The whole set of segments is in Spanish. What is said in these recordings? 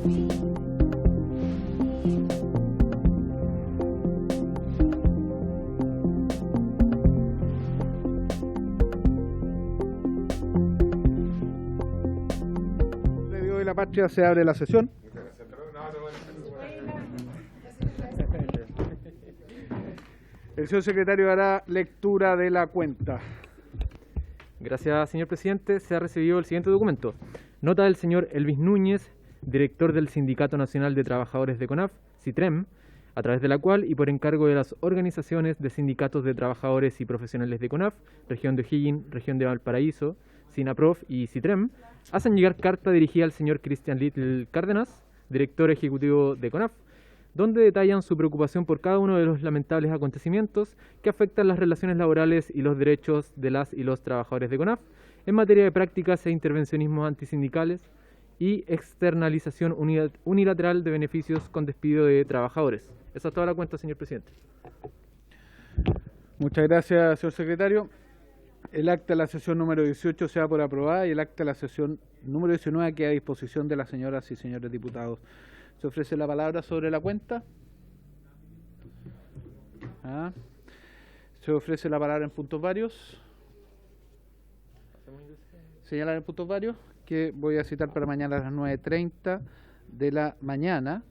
Previo de la patria se abre la sesión. El señor secretario hará lectura de la cuenta. Gracias, señor presidente. Se ha recibido el siguiente documento. Nota del señor Elvis Núñez, director del Sindicato Nacional de Trabajadores de CONAF, CITREM, a través de la cual y por encargo de las organizaciones de sindicatos de trabajadores y profesionales de CONAF, Región de O'Higgins, Región de Valparaíso, SINAPROF y CITREM, hacen llegar carta dirigida al señor Cristian Little Cárdenas, director ejecutivo de CONAF, donde detallan su preocupación por cada uno de los lamentables acontecimientos que afectan las relaciones laborales y los derechos de las y los trabajadores de CONAF en materia de prácticas e intervencionismos antisindicales y externalización unilateral de beneficios con despido de trabajadores. Esa es toda la cuenta, señor presidente. Muchas gracias, señor secretario. El acta de la sesión número 18 se da por aprobada y el acta de la sesión número 19 queda a disposición de las señoras y señores diputados. ¿Se ofrece la palabra sobre la cuenta? ¿Se ofrece la palabra en puntos varios? Señalar en puntos varios que voy a citar para mañana a las 9:30 de la mañana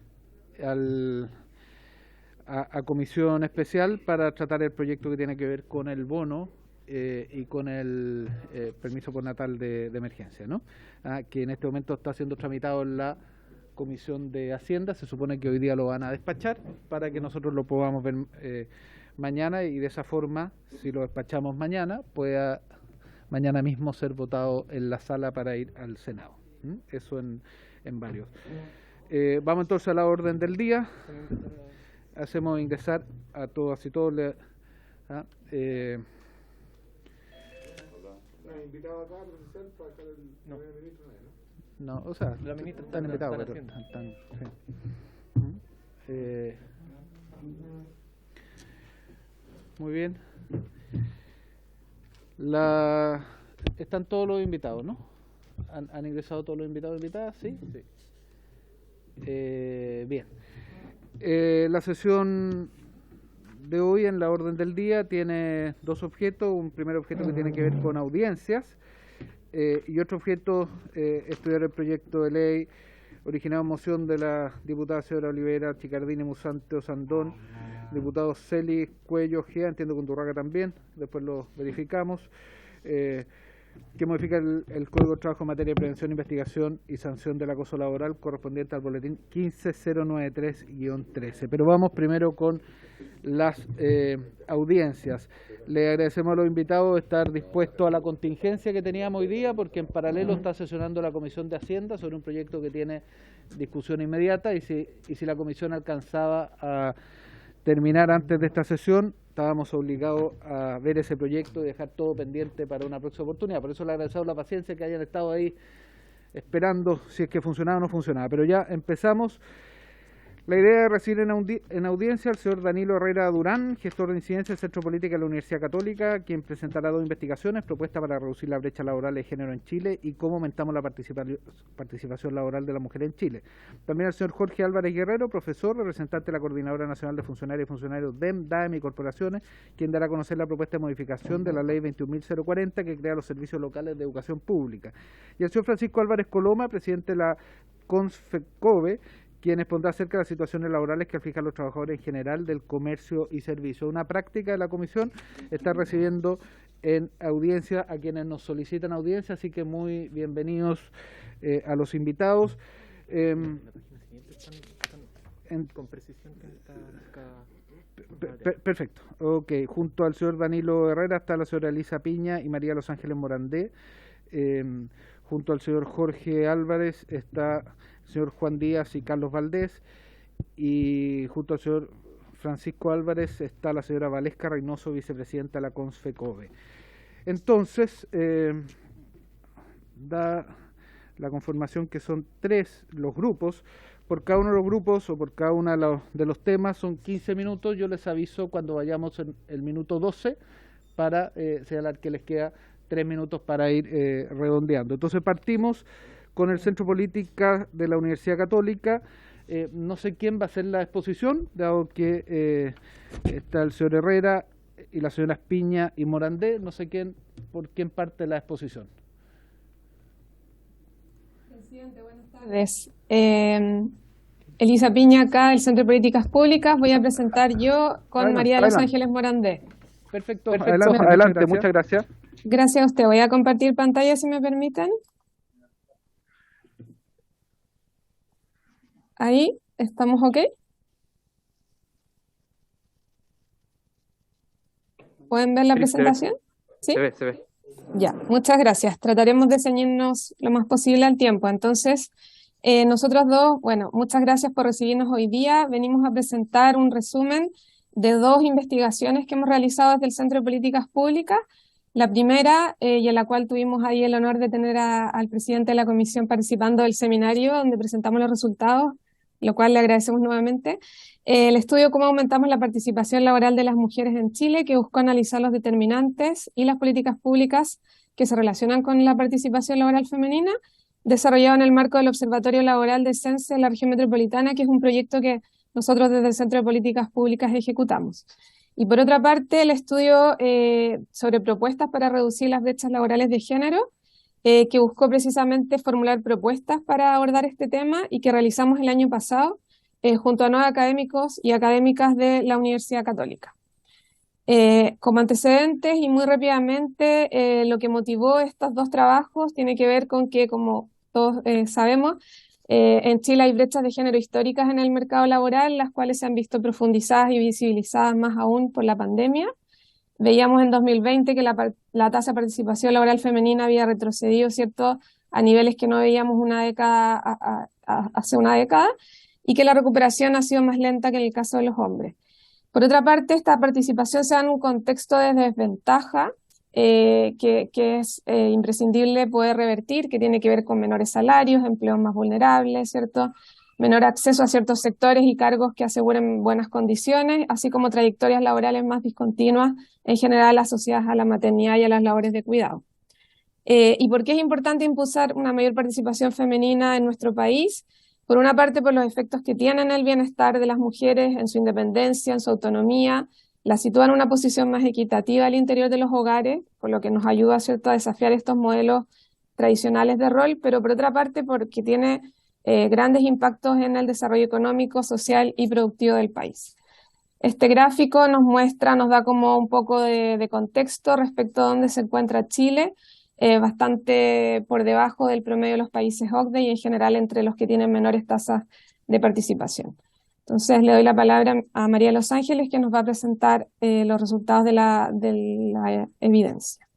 a comisión especial para tratar el proyecto que tiene que ver con el bono y con el permiso postnatal de emergencia, ¿no? Que en este momento está siendo tramitado en la Comisión de Hacienda. Se supone que hoy día lo van a despachar para que nosotros lo podamos ver mañana y de esa forma, si lo despachamos mañana, pueda mañana mismo ser votado en la sala para ir al Senado. Eso en varios. Vamos entonces a la orden del día. Hacemos ingresar a todas y todos. ¿Invitado acá a presentar para acá el ministro? No, o sea, la ministra están invitados, pero están, sí. Muy bien. Están todos los invitados, ¿no? ¿Han ingresado todos los invitados e invitadas? ¿Sí? Sí. Bien. La sesión de hoy en la orden del día tiene dos objetos. Un primer objeto que tiene que ver con audiencias. Y otro objeto, estudiar el proyecto de ley originado en moción de la diputada señora Olivera, Chicardini, Musante, Osandón, diputados Celi, Cuello, Gea, entiendo que Undurraga también, después lo verificamos, que modifica el Código de Trabajo en materia de prevención, investigación y sanción del acoso laboral correspondiente al boletín 15093-13. Pero vamos primero con las audiencias. Le agradecemos a los invitados estar dispuestos a la contingencia que teníamos hoy día, porque en paralelo está sesionando la Comisión de Hacienda sobre un proyecto que tiene discusión inmediata y si la Comisión alcanzaba a terminar antes de esta sesión, estábamos obligados a ver ese proyecto y dejar todo pendiente para una próxima oportunidad. Por eso le agradecemos la paciencia que hayan estado ahí esperando si es que funcionaba o no funcionaba. Pero ya empezamos. La idea de recibir en audiencia al señor Danilo Herrera Durán, gestor de incidencia del Centro Política de la Universidad Católica, quien presentará dos investigaciones, propuestas para reducir la brecha laboral de género en Chile y cómo aumentamos la participación laboral de la mujer en Chile. También al señor Jorge Álvarez Guerrero, profesor, representante de la Coordinadora Nacional de Funcionarios y Funcionarios DEM, DAEM y Corporaciones, quien dará a conocer la propuesta de modificación de la Ley 21.040 que crea los servicios locales de educación pública. Y al señor Francisco Álvarez Coloma, presidente de la CONFECOVE, quien expondrá acerca de las situaciones laborales que fijan los trabajadores en general del comercio y servicios. Una práctica de la comisión está recibiendo en audiencia a quienes nos solicitan audiencia, así que muy bienvenidos a los invitados. Perfecto. Ok, junto al señor Danilo Herrera está la señora Elisa Piña y María Los Ángeles Morandé. Junto al señor Jorge Álvarez está el señor Juan Díaz y Carlos Valdés, y junto al señor Francisco Álvarez está la señora Valesca Reynoso, vicepresidenta de la CONFECOVE. Entonces, da la conformación que son 3 los grupos. Por cada uno de los grupos o por cada uno de los temas son 15 minutos. Yo les aviso cuando vayamos en el minuto 12 para señalar que les queda 3 minutos para ir redondeando. Entonces partimos con el Centro Política de la Universidad Católica. No sé quién va a hacer la exposición, dado que está el señor Herrera y la señora Espiña y Morandé. No sé por quién parte la exposición. Presidente, buenas tardes. Elisa Piña acá del Centro de Políticas Públicas. Voy a presentar yo con María de los Ángeles Morandé. Perfecto. Adelante, muchas gracias. Gracias a usted. Voy a compartir pantalla si me permiten. Ahí, ¿estamos ok? ¿Pueden ver la presentación? ¿Sí? Se ve. Ya, muchas gracias. Trataremos de ceñirnos lo más posible al tiempo. Entonces, nosotros dos, bueno, muchas gracias por recibirnos hoy día. Venimos a presentar un resumen de 2 investigaciones que hemos realizado desde el Centro de Políticas Públicas. La primera, y en la cual tuvimos ahí el honor de tener al presidente de la comisión participando del seminario, donde presentamos los resultados, lo cual le agradecemos nuevamente. El estudio Cómo aumentamos la participación laboral de las mujeres en Chile, que buscó analizar los determinantes y las políticas públicas que se relacionan con la participación laboral femenina, desarrollado en el marco del Observatorio Laboral de CENSE en la región metropolitana, que es un proyecto que nosotros desde el Centro de Políticas Públicas ejecutamos. Y por otra parte, el estudio sobre propuestas para reducir las brechas laborales de género, que buscó precisamente formular propuestas para abordar este tema y que realizamos el año pasado junto a 9 académicos y académicas de la Universidad Católica. Como antecedentes y muy rápidamente, lo que motivó estos 2 trabajos tiene que ver con que, como todos sabemos, en Chile hay brechas de género históricas en el mercado laboral, las cuales se han visto profundizadas y visibilizadas más aún por la pandemia. Veíamos en 2020 que la tasa de participación laboral femenina había retrocedido, ¿cierto?, a niveles que no veíamos hace una década, y que la recuperación ha sido más lenta que en el caso de los hombres. Por otra parte, esta participación se da en un contexto de desventaja que es imprescindible poder revertir, que tiene que ver con menores salarios, empleos más vulnerables, ¿cierto?, menor acceso a ciertos sectores y cargos que aseguren buenas condiciones, así como trayectorias laborales más discontinuas, en general asociadas a la maternidad y a las labores de cuidado. ¿Y por qué es importante impulsar una mayor participación femenina en nuestro país? Por una parte, por los efectos que tiene en el bienestar de las mujeres, en su independencia, en su autonomía, la sitúa en una posición más equitativa al interior de los hogares, por lo que nos ayuda, ¿cierto?, a desafiar estos modelos tradicionales de rol, pero por otra parte porque tiene grandes impactos en el desarrollo económico, social y productivo del país. Este gráfico nos da como un poco de contexto respecto a dónde se encuentra Chile, bastante por debajo del promedio de los países OCDE y en general entre los que tienen menores tasas de participación. Entonces le doy la palabra a María de los Ángeles, que nos va a presentar los resultados de la evidencia.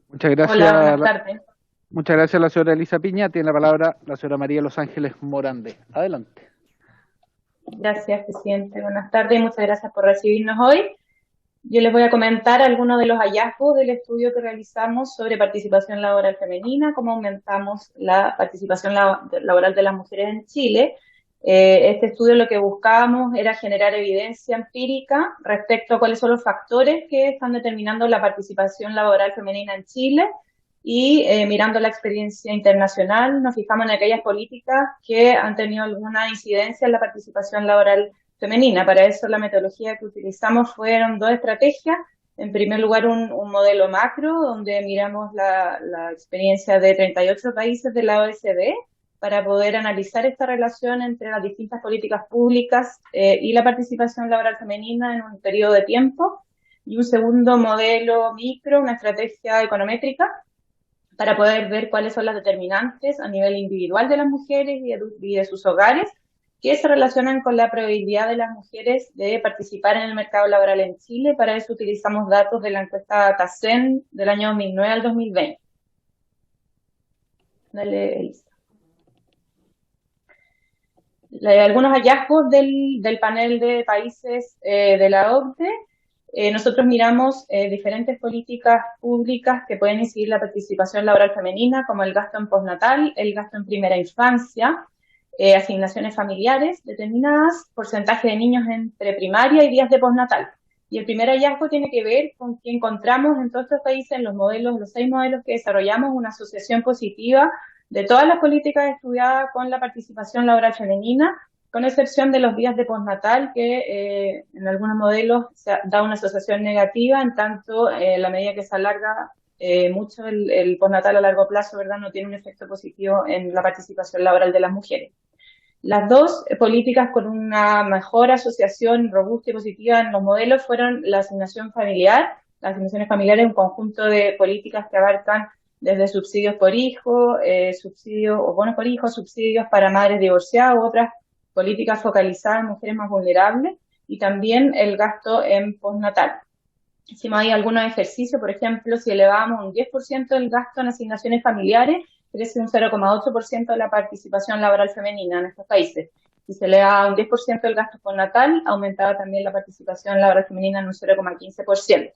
Muchas gracias. Hola, buenas tardes. Muchas gracias a la señora Elisa Piña. Tiene la palabra la señora María de los Ángeles Morandé. Adelante. Gracias, presidente. Buenas tardes y muchas gracias por recibirnos hoy. Yo les voy a comentar algunos de los hallazgos del estudio que realizamos sobre participación laboral femenina, cómo aumentamos la participación laboral de las mujeres en Chile. Este estudio lo que buscábamos era generar evidencia empírica respecto a cuáles son los factores que están determinando la participación laboral femenina en Chile y mirando la experiencia internacional nos fijamos en aquellas políticas que han tenido alguna incidencia en la participación laboral femenina. Para eso la metodología que utilizamos fueron 2 estrategias. En primer lugar, un modelo macro donde miramos la experiencia de 38 países de la OECD para poder analizar esta relación entre las distintas políticas públicas y la participación laboral femenina en un periodo de tiempo. Y un segundo modelo micro, una estrategia econométrica, para poder ver cuáles son las determinantes a nivel individual de las mujeres y de sus hogares que se relacionan con la probabilidad de las mujeres de participar en el mercado laboral en Chile. Para eso utilizamos datos de la encuesta CACEN del año 2009 al 2020. Dale, Elisa. Algunos hallazgos del panel de países de la OCDE. Nosotros miramos diferentes políticas públicas que pueden incidir la participación laboral femenina, como el gasto en postnatal, el gasto en primera infancia, asignaciones familiares determinadas, porcentaje de niños entre primaria y días de postnatal. Y el primer hallazgo tiene que ver con que encontramos en todos estos países, en los modelos, los 6 modelos que desarrollamos, una asociación positiva de todas las políticas estudiadas con la participación laboral femenina, con excepción de los días de postnatal, que en algunos modelos se da una asociación negativa, en tanto la medida que se alarga mucho el postnatal a largo plazo, ¿verdad?, no tiene un efecto positivo en la participación laboral de las mujeres. Las dos políticas con una mejor asociación robusta y positiva en los modelos fueron la asignación familiar. La asignación familiar es un conjunto de políticas que abarcan desde subsidios por hijo, subsidios o bonos por hijo, subsidios para madres divorciadas u otras políticas focalizadas en mujeres más vulnerables, y también el gasto en postnatal. Hicimos ahí algunos ejercicios, por ejemplo, si elevábamos un 10% del gasto en asignaciones familiares, crece un 0,8% de la participación laboral femenina en estos países. Si se elevaba un 10% del gasto postnatal, aumentaba también la participación laboral femenina en un 0,15%.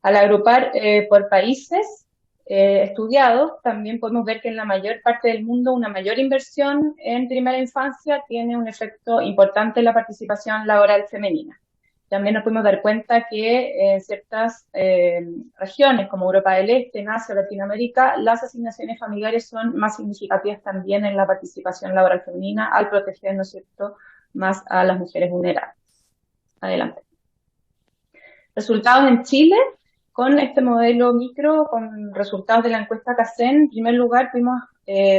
Al agrupar por países estudiados, también podemos ver que en la mayor parte del mundo una mayor inversión en primera infancia tiene un efecto importante en la participación laboral femenina. También nos pudimos dar cuenta que en ciertas regiones como Europa del Este, en Asia, Latinoamérica, las asignaciones familiares son más significativas también en la participación laboral femenina al proteger, ¿no es cierto?, más a las mujeres vulnerables. Adelante. Resultados en Chile. Con este modelo micro, con resultados de la encuesta CACEN, en primer lugar pudimos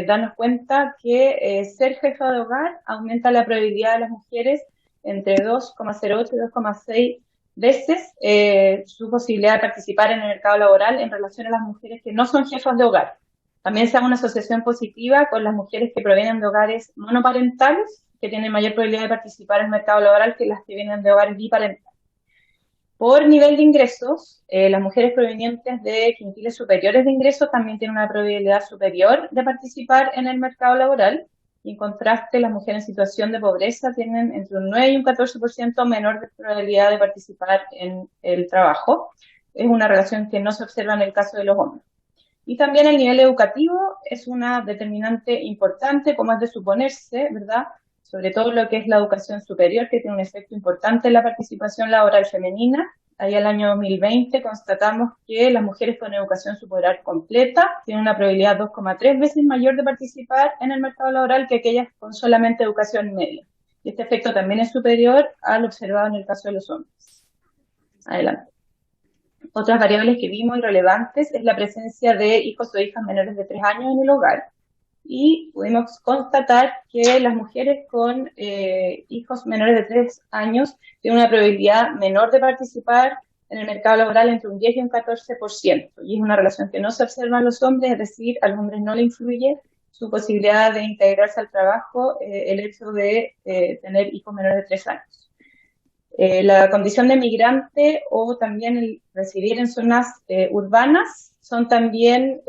darnos cuenta que ser jefa de hogar aumenta la probabilidad de las mujeres entre 2,08 y 2,6 veces su posibilidad de participar en el mercado laboral en relación a las mujeres que no son jefas de hogar. También se da una asociación positiva con las mujeres que provienen de hogares monoparentales, que tienen mayor probabilidad de participar en el mercado laboral que las que vienen de hogares biparentales. Por nivel de ingresos, las mujeres provenientes de quintiles superiores de ingresos también tienen una probabilidad superior de participar en el mercado laboral. Y en contraste, las mujeres en situación de pobreza tienen entre un 9 y un 14% menor de probabilidad de participar en el trabajo. Es una relación que no se observa en el caso de los hombres. Y también el nivel educativo es una determinante importante, como es de suponerse, ¿verdad?, sobre todo lo que es la educación superior, que tiene un efecto importante en la participación laboral femenina. Ahí al año 2020 constatamos que las mujeres con educación superior completa tienen una probabilidad 2,3 veces mayor de participar en el mercado laboral que aquellas con solamente educación media. Y este efecto también es superior al observado en el caso de los hombres. Adelante. Otras variables que vimos y relevantes es la presencia de hijos o hijas menores de 3 años en el hogar. Y pudimos constatar que las mujeres con hijos menores de 3 años tienen una probabilidad menor de participar en el mercado laboral entre un 10 y un 14%. Y es una relación que no se observa en los hombres, es decir, a los hombres no le influye su posibilidad de integrarse al trabajo el hecho de tener hijos menores de 3 años. La condición de migrante o también el residir en zonas urbanas son también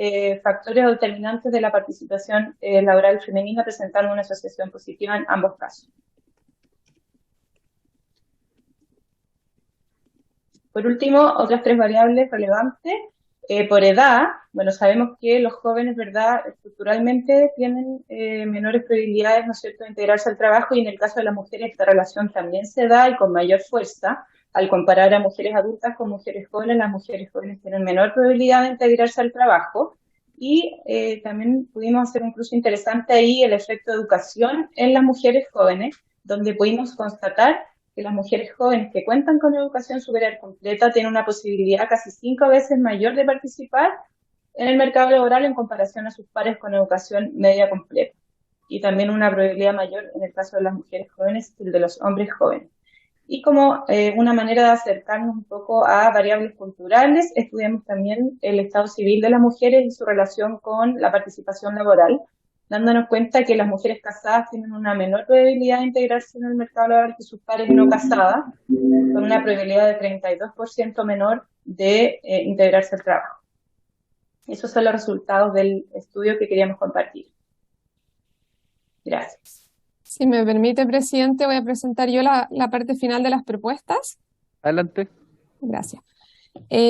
factores determinantes de la participación laboral femenina, presentando una asociación positiva en ambos casos. Por último, otras 3 variables relevantes. Por edad, bueno, sabemos que los jóvenes, ¿verdad?, estructuralmente tienen menores probabilidades, ¿no es cierto?, de integrarse al trabajo, y en el caso de las mujeres esta relación también se da y con mayor fuerza. Al comparar a mujeres adultas con mujeres jóvenes, las mujeres jóvenes tienen menor probabilidad de integrarse al trabajo. Y también pudimos hacer un cruce interesante ahí, el efecto de educación en las mujeres jóvenes, donde pudimos constatar que las mujeres jóvenes que cuentan con educación superior completa tienen una posibilidad casi 5 veces mayor de participar en el mercado laboral en comparación a sus pares con educación media completa. Y también una probabilidad mayor en el caso de las mujeres jóvenes que el de los hombres jóvenes. Y como una manera de acercarnos un poco a variables culturales, estudiamos también el estado civil de las mujeres y su relación con la participación laboral, dándonos cuenta que las mujeres casadas tienen una menor probabilidad de integrarse en el mercado laboral que sus pares no casadas, con una probabilidad de 32% menor de integrarse al trabajo. Esos son los resultados del estudio que queríamos compartir. Gracias. Si me permite, presidente, voy a presentar yo la parte final de las propuestas. Adelante. Gracias.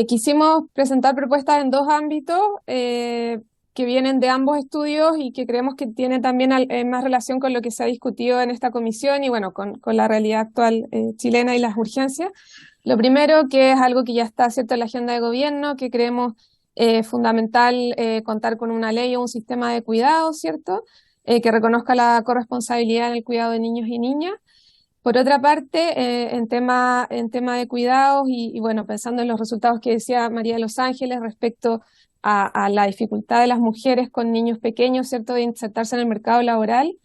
Quisimos presentar propuestas en 2 ámbitos que vienen de ambos estudios y que creemos que tienen también más relación con lo que se ha discutido en esta comisión y bueno, con la realidad actual chilena y las urgencias. Lo primero, que es algo que ya está, ¿cierto?, en la agenda de gobierno, que creemos fundamental contar con una ley o un sistema de cuidado, ¿cierto?, que reconozca la corresponsabilidad en el cuidado de niños y niñas. Por otra parte, en tema de cuidados y bueno, pensando en los resultados que decía María de los Ángeles respecto a la dificultad de las mujeres con niños pequeños, ¿cierto?, de insertarse en el mercado laboral,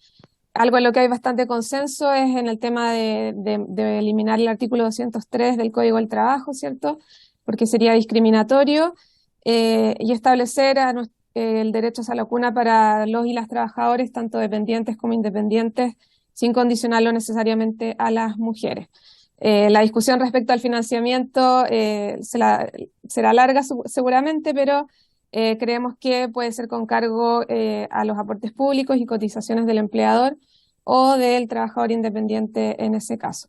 algo en lo que hay bastante consenso es en el tema de eliminar el artículo 203 del Código del Trabajo, ¿cierto?, porque sería discriminatorio, y establecer el derecho a la cuna para los y las trabajadores, tanto dependientes como independientes, sin condicionarlo necesariamente a las mujeres. La discusión respecto al financiamiento será larga seguramente, pero creemos que puede ser con cargo a los aportes públicos y cotizaciones del empleador o del trabajador independiente en ese caso.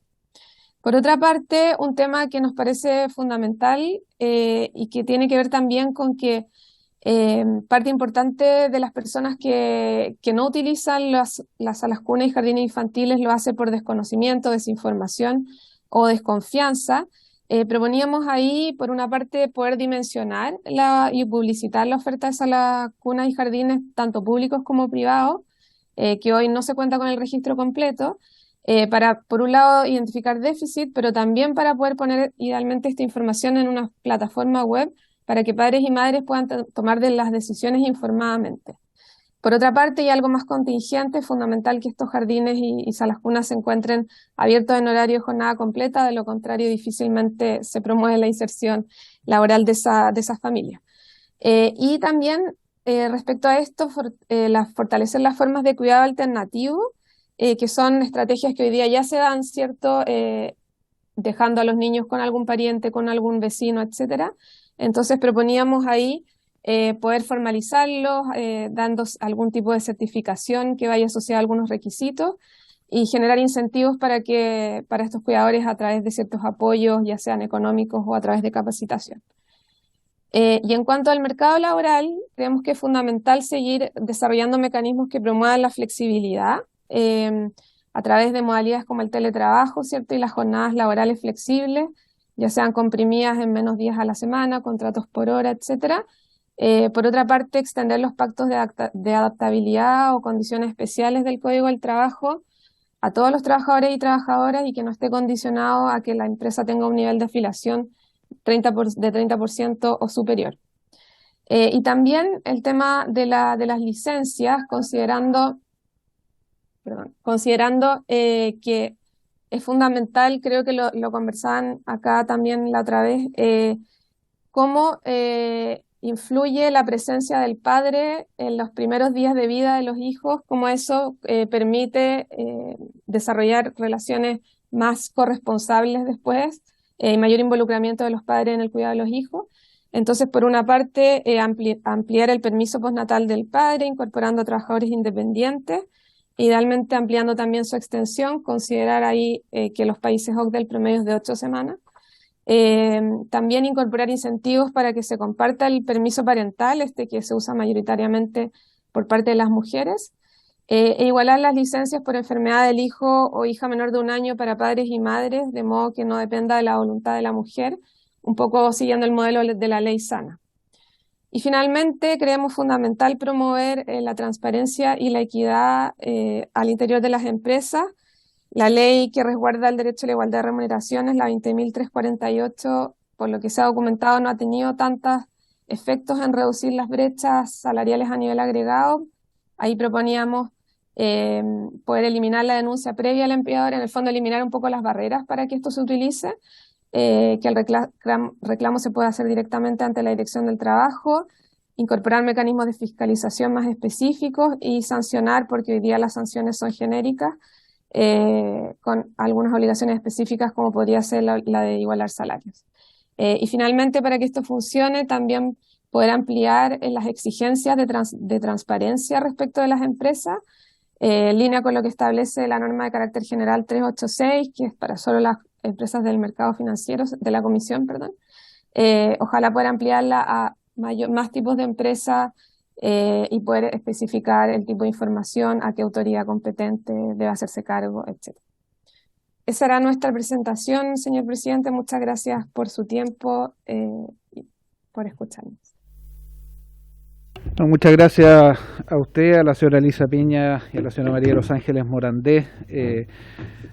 Por otra parte, un tema que nos parece fundamental y que tiene que ver también con que parte importante de las personas que no utilizan las salas cuna y jardines infantiles lo hace por desconocimiento, desinformación o desconfianza. Proponíamos ahí, por una parte, poder dimensionar y publicitar la oferta de salas cuna y jardines, tanto públicos como privados, que hoy no se cuenta con el registro completo, para, por un lado, identificar déficit, pero también para poder poner idealmente esta información en una plataforma web para que padres y madres puedan tomar las decisiones informadamente. Por otra parte, y algo más contingente, es fundamental que estos jardines y salas cunas se encuentren abiertos en horario de jornada completa, de lo contrario difícilmente se promueve la inserción laboral de esas familias. Y también respecto a esto, fortalecer las formas de cuidado alternativo, que son estrategias que hoy día ya se dan, ¿cierto?, dejando a los niños con algún pariente, con algún vecino, etcétera. Entonces proponíamos ahí poder formalizarlos, dando algún tipo de certificación que vaya asociada a algunos requisitos y generar incentivos para estos cuidadores a través de ciertos apoyos, ya sean económicos o a través de capacitación. Y en cuanto al mercado laboral, creemos que es fundamental seguir desarrollando mecanismos que promuevan la flexibilidad a través de modalidades como el teletrabajo, ¿cierto?, y las jornadas laborales flexibles, ya sean comprimidas en menos días a la semana, contratos por hora, etcétera. Por otra parte, extender los pactos de adaptabilidad o condiciones especiales del Código del Trabajo a todos los trabajadores y trabajadoras y que no esté condicionado a que la empresa tenga un nivel de afiliación de 30% o superior. Y también el tema de las licencias, considerando que es fundamental, creo que lo conversaban acá también la otra vez, cómo influye la presencia del padre en los primeros días de vida de los hijos, cómo eso permite desarrollar relaciones más corresponsables después, mayor involucramiento de los padres en el cuidado de los hijos. Entonces, por una parte, ampliar el permiso postnatal del padre, incorporando a trabajadores independientes, idealmente ampliando también su extensión, considerar ahí que los países OCDE el promedio es de 8 semanas. También incorporar incentivos para que se comparta el permiso parental, que se usa mayoritariamente por parte de las mujeres, e igualar las licencias por enfermedad del hijo o hija menor de 1 año para padres y madres, de modo que no dependa de la voluntad de la mujer, un poco siguiendo el modelo de la ley sana. Y finalmente, creemos fundamental promover la transparencia y la equidad al interior de las empresas. La ley que resguarda el derecho a la igualdad de remuneraciones, la 20.348, por lo que se ha documentado, no ha tenido tantos efectos en reducir las brechas salariales a nivel agregado. Ahí proponíamos poder eliminar la denuncia previa al empleador, en el fondo eliminar un poco las barreras para que esto se utilice, que el reclamo se pueda hacer directamente ante la Dirección del Trabajo, incorporar mecanismos de fiscalización más específicos y sancionar, porque hoy día las sanciones son genéricas, con algunas obligaciones específicas como podría ser la de igualar salarios. Y finalmente, para que esto funcione, también poder ampliar las exigencias de transparencia respecto de las empresas, en línea con lo que establece la norma de carácter general 386, que es para solo las empresas del mercado financiero, de la comisión, perdón. Ojalá poder ampliarla a más tipos de empresas y poder especificar el tipo de información, a qué autoridad competente debe hacerse cargo, etc. Esa era nuestra presentación, señor presidente. Muchas gracias por su tiempo y por escucharnos. No, muchas gracias a usted, a la señora Elisa Piña y a la señora María de los Ángeles Morandé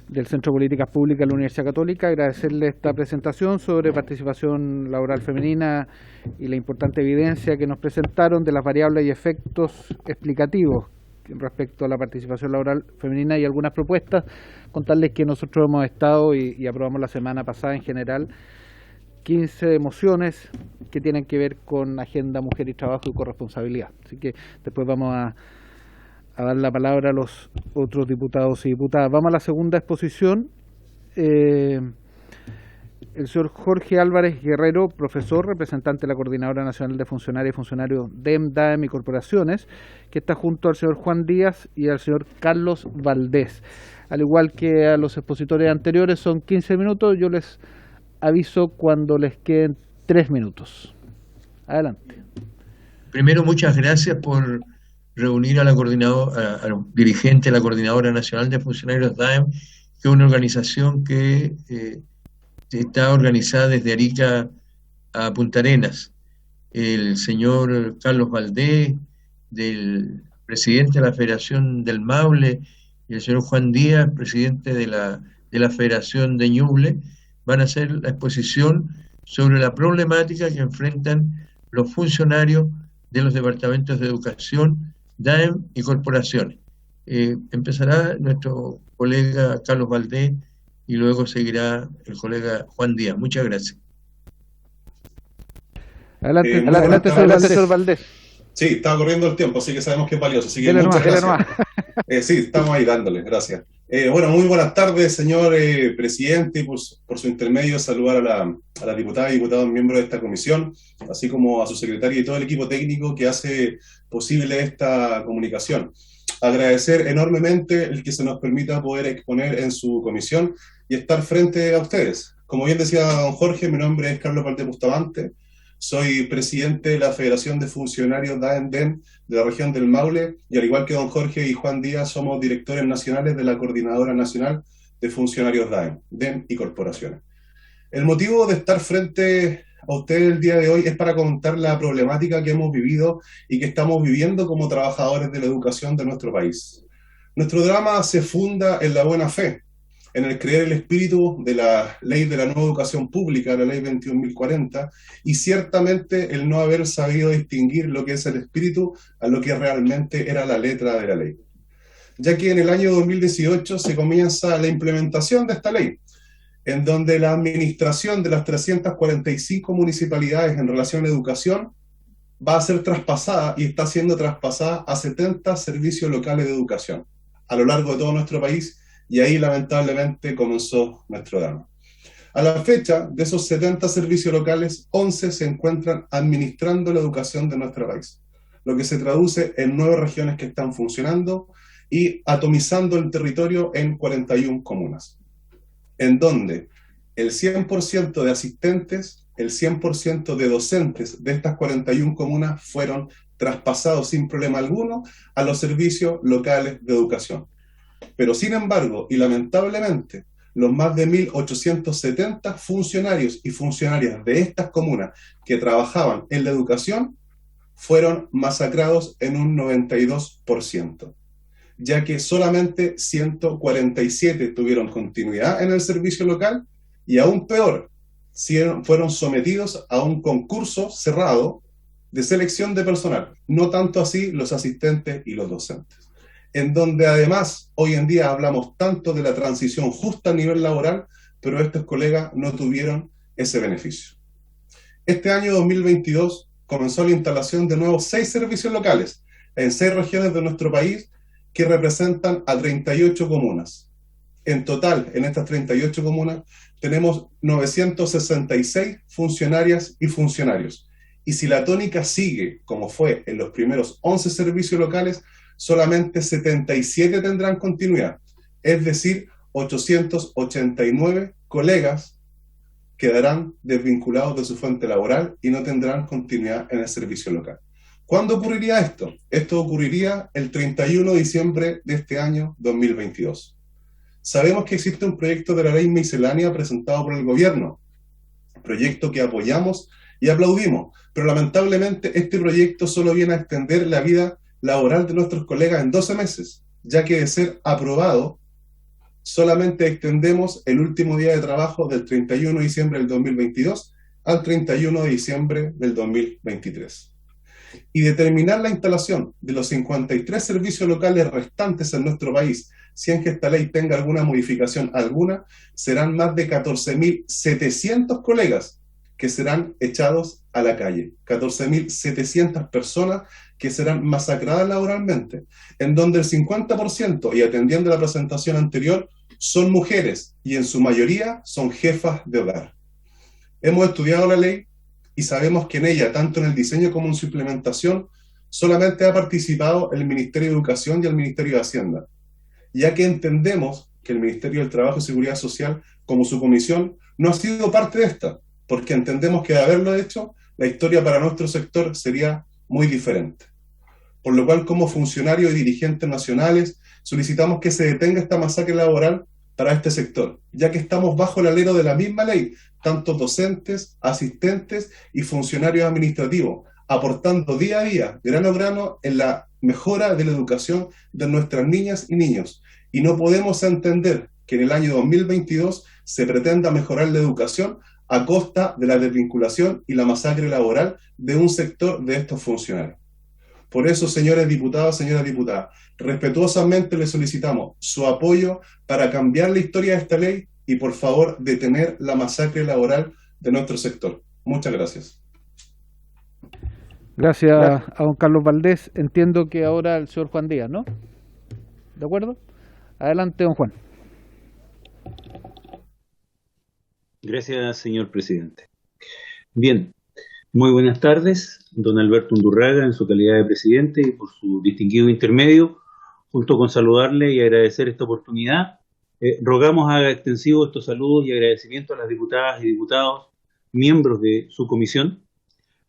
del Centro de Políticas Públicas de la Universidad Católica. Agradecerle esta presentación sobre participación laboral femenina y la importante evidencia que nos presentaron de las variables y efectos explicativos respecto a la participación laboral femenina y algunas propuestas. Contarles que nosotros hemos estado y aprobamos la semana pasada en general 15 mociones que tienen que ver con agenda, mujer y trabajo y corresponsabilidad. Así que después vamos a dar la palabra a los otros diputados y diputadas. Vamos a la segunda exposición. El señor Jorge Álvarez Guerrero, profesor, representante de la Coordinadora Nacional de Funcionarias y Funcionarios DEM, DAEM y Corporaciones, que está junto al señor Juan Díaz y al señor Carlos Valdés. Al igual que a los expositores anteriores, son 15 minutos. Yo les aviso cuando les queden 3 minutos. Adelante. Primero, muchas gracias por reunir a la coordinadora, al dirigente de la Coordinadora Nacional de Funcionarios DAEM, que es una organización que está organizada desde Arica a Punta Arenas. El señor Carlos Valdés, del presidente de la Federación del Maule, y el señor Juan Díaz, presidente de la Federación de Ñuble, van a hacer la exposición sobre la problemática que enfrentan los funcionarios de los departamentos de educación, DAEM y corporaciones. Empezará nuestro colega Carlos Valdés y luego seguirá el colega Juan Díaz. Muchas gracias. Adelante, señor Valdés. Sí, estaba corriendo el tiempo, así que sabemos que es valioso. Así que muchas gracias. Sí, estamos ahí dándole, gracias. Bueno, muy buenas tardes, señor presidente, y por su intermedio saludar a la diputada y diputados miembros de esta comisión, así como a su secretaria y todo el equipo técnico que hace posible esta comunicación. Agradecer enormemente el que se nos permita poder exponer en su comisión y estar frente a ustedes. Como bien decía don Jorge, mi nombre es Carlos Valdés Bustamante, soy presidente de la Federación de Funcionarios DAEM-DEM de la región del Maule, y al igual que don Jorge y Juan Díaz, somos directores nacionales de la Coordinadora Nacional de Funcionarios DAEM y Corporaciones. El motivo de estar frente a ustedes el día de hoy es para contar la problemática que hemos vivido y que estamos viviendo como trabajadores de la educación de nuestro país. Nuestro drama se funda en la buena fe, en el creer el espíritu de la ley de la nueva educación pública, la ley 21.040, y ciertamente el no haber sabido distinguir lo que es el espíritu a lo que realmente era la letra de la ley. Ya que en el año 2018 se comienza la implementación de esta ley, en donde la administración de las 345 municipalidades en relación a educación va a ser traspasada y está siendo traspasada a 70 servicios locales de educación a lo largo de todo nuestro país. Y ahí lamentablemente comenzó nuestro drama. A la fecha, de esos 70 servicios locales, 11 se encuentran administrando la educación de nuestro país, lo que se traduce en 9 regiones que están funcionando y atomizando el territorio en 41 comunas, en donde el 100% de asistentes, el 100% de docentes de estas 41 comunas fueron traspasados sin problema alguno a los servicios locales de educación. Pero sin embargo, y lamentablemente, los más de 1.870 funcionarios y funcionarias de estas comunas que trabajaban en la educación fueron masacrados en un 92%, ya que solamente 147 tuvieron continuidad en el servicio local y aún peor, fueron sometidos a un concurso cerrado de selección de personal, no tanto así los asistentes y los docentes, en donde además hoy en día hablamos tanto de la transición justa a nivel laboral, pero estos colegas no tuvieron ese beneficio. Este año 2022 comenzó la instalación de nuevos 6 servicios locales en 6 regiones de nuestro país que representan a 38 comunas. En total, en estas 38 comunas, tenemos 966 funcionarias y funcionarios. Y si la tónica sigue como fue en los primeros 11 servicios locales, solamente 77 tendrán continuidad, es decir, 889 colegas quedarán desvinculados de su fuente laboral y no tendrán continuidad en el servicio local. ¿Cuándo ocurriría esto? Esto ocurriría el 31 de diciembre de este año 2022. Sabemos que existe un proyecto de la ley miscelánea presentado por el gobierno, proyecto que apoyamos y aplaudimos, pero lamentablemente este proyecto solo viene a extender la vida laboral de nuestros colegas en 12 meses, ya que de ser aprobado, solamente extendemos el último día de trabajo del 31 de diciembre del 2022 al 31 de diciembre del 2023. Y determinar la instalación de los 53 servicios locales restantes en nuestro país, si es que esta ley tenga alguna modificación alguna, serán más de 14.700 colegas que serán echados a la calle, 14.700 personas que serán masacradas laboralmente, en donde el 50%, y atendiendo a la presentación anterior, son mujeres y en su mayoría son jefas de hogar. Hemos estudiado la ley y sabemos que en ella, tanto en el diseño como en su implementación, solamente ha participado el Ministerio de Educación y el Ministerio de Hacienda, ya que entendemos que el Ministerio del Trabajo y Seguridad Social, como su comisión, no ha sido parte de esta, porque entendemos que de haberlo hecho, la historia para nuestro sector sería muy diferente. Por lo cual, como funcionarios y dirigentes nacionales, solicitamos que se detenga esta masacre laboral para este sector, ya que estamos bajo el alero de la misma ley, tanto docentes, asistentes y funcionarios administrativos, aportando día a día, grano a grano, en la mejora de la educación de nuestras niñas y niños. Y no podemos entender que en el año 2022 se pretenda mejorar la educación a costa de la desvinculación y la masacre laboral de un sector de estos funcionarios. Por eso, señores diputados, señoras diputadas, respetuosamente les solicitamos su apoyo para cambiar la historia de esta ley y, por favor, detener la masacre laboral de nuestro sector. Muchas gracias. Gracias a don Carlos Valdés. Entiendo que ahora el señor Juan Díaz, ¿no? ¿De acuerdo? Adelante, don Juan. Gracias, señor presidente. Bien, muy buenas tardes, don Alberto Undurraga en su calidad de presidente y por su distinguido intermedio, junto con saludarle y agradecer esta oportunidad. Rogamos haga extensivo estos saludos y agradecimientos a las diputadas y diputados, miembros de su comisión.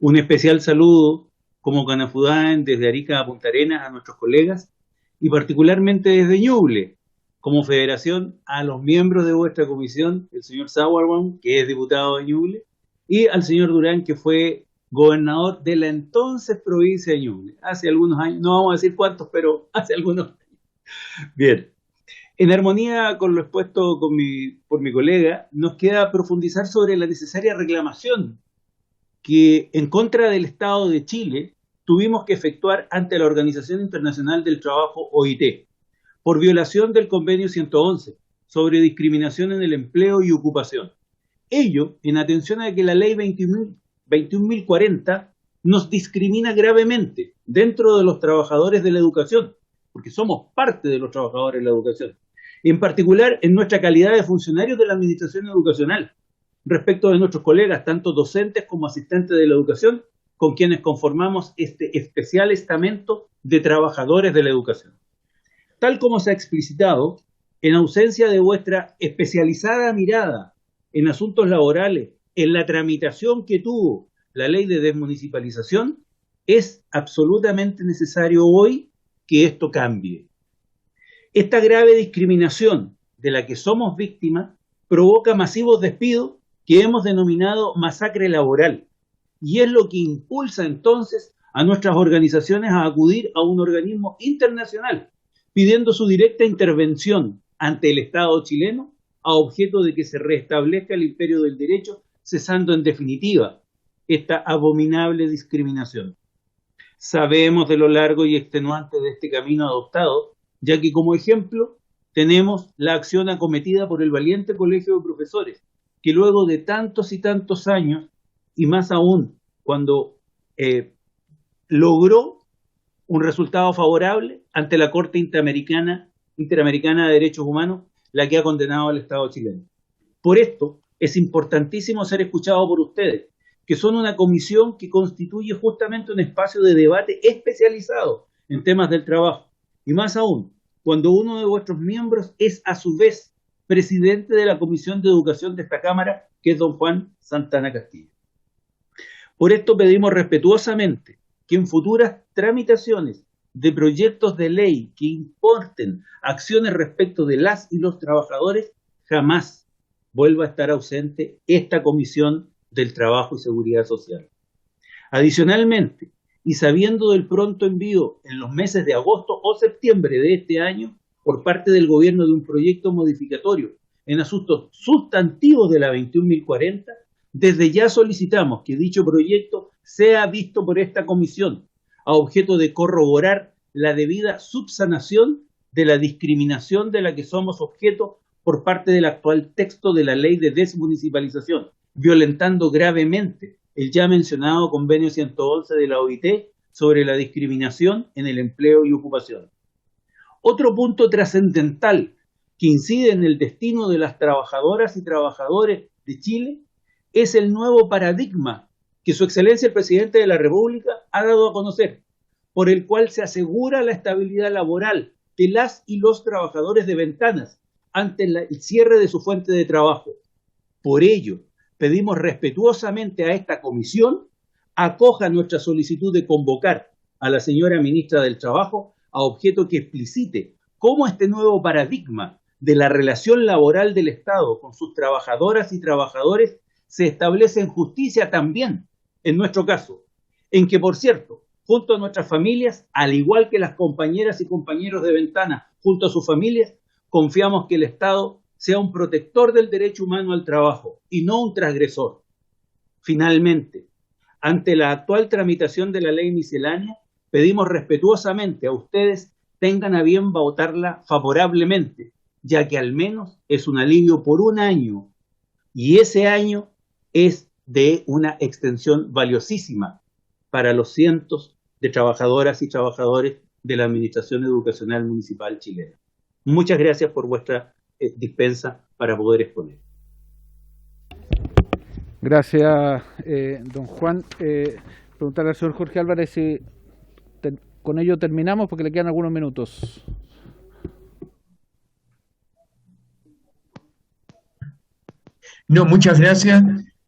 Un especial saludo como Canafudaen desde Arica a Punta Arenas a nuestros colegas y particularmente desde Ñuble, como federación, a los miembros de vuestra comisión, el señor Sauerbaum, que es diputado de Ñuble, y al señor Durán, que fue gobernador de la entonces provincia de Ñuble, hace algunos años, no vamos a decir cuántos, pero hace algunos años. Bien, en armonía con lo expuesto por mi colega, nos queda profundizar sobre la necesaria reclamación que en contra del Estado de Chile tuvimos que efectuar ante la Organización Internacional del Trabajo, OIT, por violación del Convenio 111 sobre discriminación en el empleo y ocupación. Ello en atención a que la Ley 21.040 nos discrimina gravemente dentro de los trabajadores de la educación, porque somos parte de los trabajadores de la educación, en particular en nuestra calidad de funcionarios de la administración educacional, respecto de nuestros colegas, tanto docentes como asistentes de la educación, con quienes conformamos este especial estamento de trabajadores de la educación. Tal como se ha explicitado, en ausencia de vuestra especializada mirada en asuntos laborales, en la tramitación que tuvo la ley de desmunicipalización, es absolutamente necesario hoy que esto cambie. Esta grave discriminación de la que somos víctimas provoca masivos despidos que hemos denominado masacre laboral, y es lo que impulsa entonces a nuestras organizaciones a acudir a un organismo internacional, pidiendo su directa intervención ante el Estado chileno a objeto de que se restablezca el imperio del derecho, cesando en definitiva esta abominable discriminación. Sabemos de lo largo y extenuante de este camino adoptado, ya que como ejemplo tenemos la acción acometida por el valiente Colegio de Profesores, que luego de tantos y tantos años, y más aún cuando logró un resultado favorable ante la Corte Interamericana de Derechos Humanos, la que ha condenado al Estado chileno. Por esto, es importantísimo ser escuchado por ustedes, que son una comisión que constituye justamente un espacio de debate especializado en temas del trabajo, y más aún, cuando uno de vuestros miembros es a su vez presidente de la Comisión de Educación de esta Cámara, que es don Juan Santana Castillo. Por esto pedimos respetuosamente que en futuras tramitaciones de proyectos de ley que importen acciones respecto de las y los trabajadores, jamás vuelva a estar ausente esta Comisión del Trabajo y Seguridad Social. Adicionalmente, y sabiendo del pronto envío en los meses de agosto o septiembre de este año por parte del gobierno de un proyecto modificatorio en asuntos sustantivos de la 21.040, desde ya solicitamos que dicho proyecto sea visto por esta comisión a objeto de corroborar la debida subsanación de la discriminación de la que somos objeto por parte del actual texto de la Ley de Desmunicipalización, violentando gravemente el ya mencionado Convenio 111 de la OIT sobre la discriminación en el empleo y ocupación. Otro punto trascendental que incide en el destino de las trabajadoras y trabajadores de Chile es el nuevo paradigma que Su Excelencia el Presidente de la República ha dado a conocer, por el cual se asegura la estabilidad laboral de las y los trabajadores de Ventanas ante el cierre de su fuente de trabajo. Por ello, pedimos respetuosamente a esta comisión acoja nuestra solicitud de convocar a la señora ministra del Trabajo a objeto que explicite cómo este nuevo paradigma de la relación laboral del Estado con sus trabajadoras y trabajadores se establece en justicia también, en nuestro caso, en que, por cierto, junto a nuestras familias, al igual que las compañeras y compañeros de Ventana, junto a sus familias, confiamos que el Estado sea un protector del derecho humano al trabajo y no un transgresor. Finalmente, ante la actual tramitación de la ley miscelánea, pedimos respetuosamente a ustedes tengan a bien votarla favorablemente, ya que al menos es un alivio por un año, y ese año es de una extensión valiosísima para los cientos de trabajadoras y trabajadores de la Administración Educacional Municipal chilena. Muchas gracias por vuestra dispensa para poder exponer. Gracias, don Juan. Preguntarle al señor Jorge Álvarez si con ello terminamos, porque le quedan algunos minutos. No, muchas gracias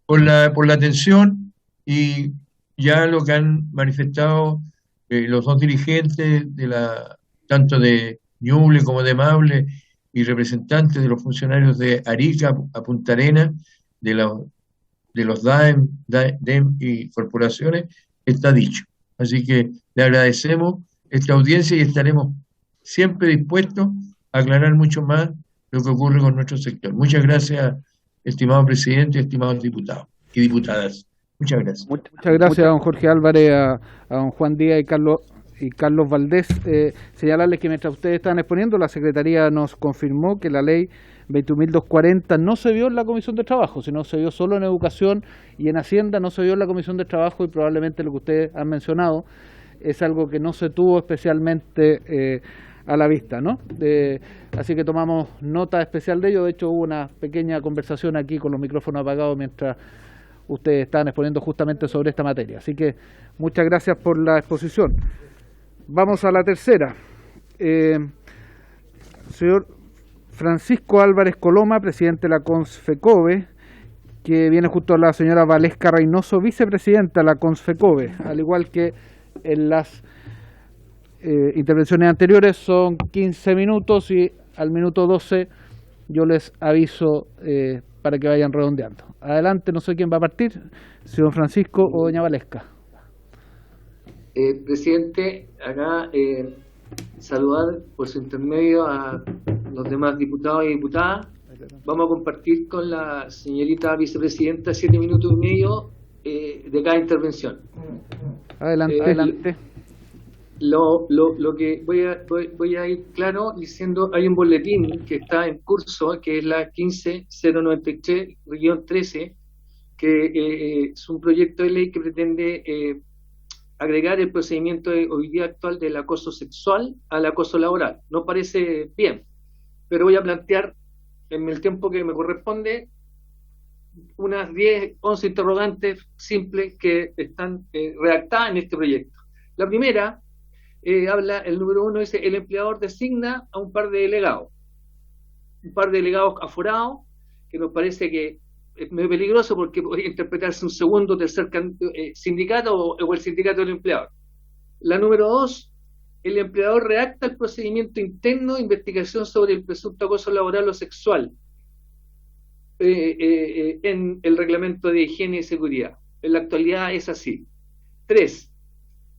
por la atención, y ya lo que han manifestado los dos dirigentes tanto de Ñuble como de Maule, y representantes de los funcionarios de Arica a Punta Arenas, de los DEM y corporaciones, está dicho. Así que le agradecemos esta audiencia y estaremos siempre dispuestos a aclarar mucho más lo que ocurre con nuestro sector. Muchas gracias, estimado presidente, estimados diputados y diputadas. Muchas gracias. Muchas gracias a don Jorge Álvarez, a don Juan Díaz y Carlos Valdés. Señalarles que mientras ustedes estaban exponiendo, la Secretaría nos confirmó que la ley 21.240 no se vio en la Comisión de Trabajo, sino se vio solo en Educación y en Hacienda, no se vio en la Comisión de Trabajo, y probablemente lo que ustedes han mencionado es algo que no se tuvo especialmente a la vista, ¿no? Así que tomamos nota especial de ello. De hecho, hubo una pequeña conversación aquí con los micrófonos apagados mientras ustedes estaban exponiendo justamente sobre esta materia. Así que muchas gracias por la exposición. Vamos a la tercera. Señor Francisco Álvarez Coloma, presidente de la CONSFECOVE, que viene junto a la señora Valesca Reynoso, vicepresidenta de la CONSFECOVE. Al igual que en las intervenciones anteriores, son 15 minutos y al minuto 12 yo les aviso para que vayan redondeando. Adelante, no sé quién va a partir, si don Francisco o doña Valesca. Presidente, acá saludar por su intermedio a los demás diputados y diputadas. Vamos a compartir con la señorita vicepresidenta 7 minutos y medio de cada intervención. Adelante. Lo que voy a ir claro diciendo, hay un boletín que está en curso, que es la 15093-13, que es un proyecto de ley que pretende agregar el procedimiento hoy día actual del acoso sexual al acoso laboral. No parece bien, pero voy a plantear en el tiempo que me corresponde unas 10, 11 interrogantes simples que están redactadas en este proyecto. La primera el número 1 dice: el empleador designa a un par de delegados aforados, que nos parece que es muy peligroso porque podría interpretarse un segundo o tercer sindicato o el sindicato del empleador. La número 2, el empleador redacta el procedimiento interno de investigación sobre el presunto acoso laboral o sexual en el reglamento de higiene y seguridad. En la actualidad es así. 3.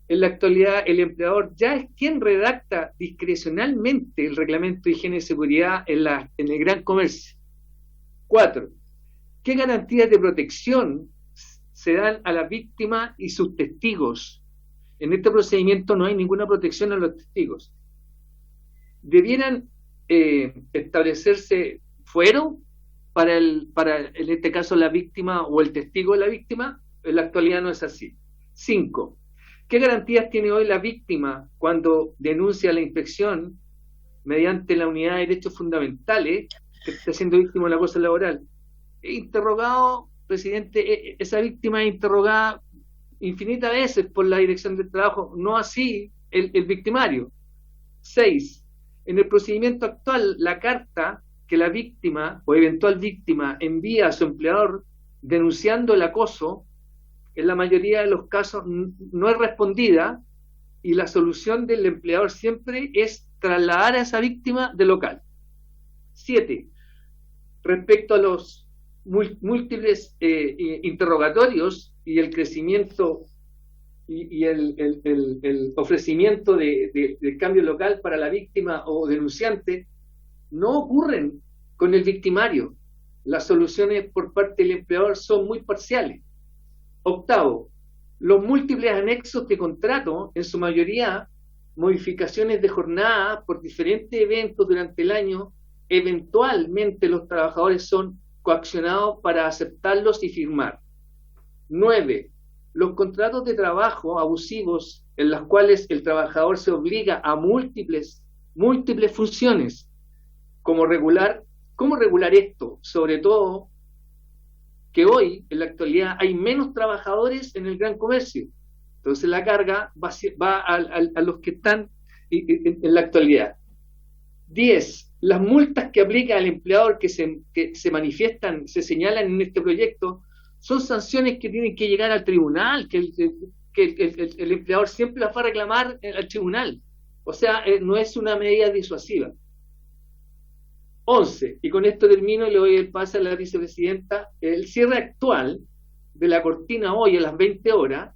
En la actualidad el empleador ya es quien redacta discrecionalmente el reglamento de higiene y seguridad en el gran comercio. 4. ¿Qué garantías de protección se dan a la víctima y sus testigos? En este procedimiento no hay ninguna protección a los testigos. ¿Debieran establecerse fuero para en este caso la víctima o el testigo de la víctima? En la actualidad no es así. 5. ¿Qué garantías tiene hoy la víctima cuando denuncia la inspección mediante la Unidad de Derechos Fundamentales que está siendo víctima de la acoso laboral? Interrogado, presidente, esa víctima es interrogada infinitas veces por la Dirección del Trabajo, no así el victimario. 6. En el procedimiento actual, la carta que la víctima o eventual víctima envía a su empleador denunciando el acoso, en la mayoría de los casos no es respondida, y la solución del empleador siempre es trasladar a esa víctima de local. 7. Respecto a los múltiples interrogatorios y el crecimiento y el ofrecimiento de cambio local para la víctima o denunciante, no ocurren con el victimario. Las soluciones por parte del empleador son muy parciales. 8. Los múltiples anexos de contrato, en su mayoría modificaciones de jornada por diferentes eventos durante el año, eventualmente los trabajadores son coaccionados para aceptarlos y firmar. 9. Los contratos de trabajo abusivos en los cuales el trabajador se obliga a múltiples funciones. ¿Cómo regular esto? Sobre todo que hoy, en la actualidad, hay menos trabajadores en el gran comercio. Entonces la carga va a los que están en la actualidad. 10. Las multas que aplica el empleador que se manifiestan, se señalan en este proyecto, son sanciones que tienen que llegar al tribunal, que el empleador siempre las va a reclamar al tribunal. O sea, no es una medida disuasiva. 11. Y con esto termino y le doy el pase a la vicepresidenta. El cierre actual de la cortina hoy a las 20 horas,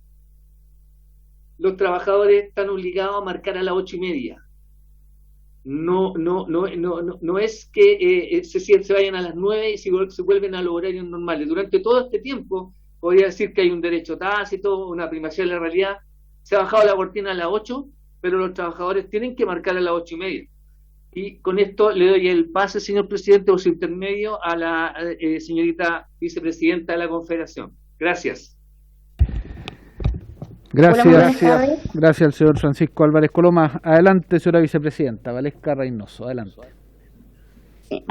los trabajadores están obligados a marcar a las 8:30. No es que se vayan a las 9 y se vuelven a los horarios normales. Durante todo este tiempo, podría decir que hay un derecho tácito, una primacía de la realidad. Se ha bajado la cortina a las 8, pero los trabajadores tienen que marcar a las 8:30. Y con esto le doy el pase, señor presidente, por su intermedio, a la señorita vicepresidenta de la Confederación. Gracias. Gracias al señor Francisco Álvarez Coloma. Adelante, señora vicepresidenta. Valesca Reynoso, adelante.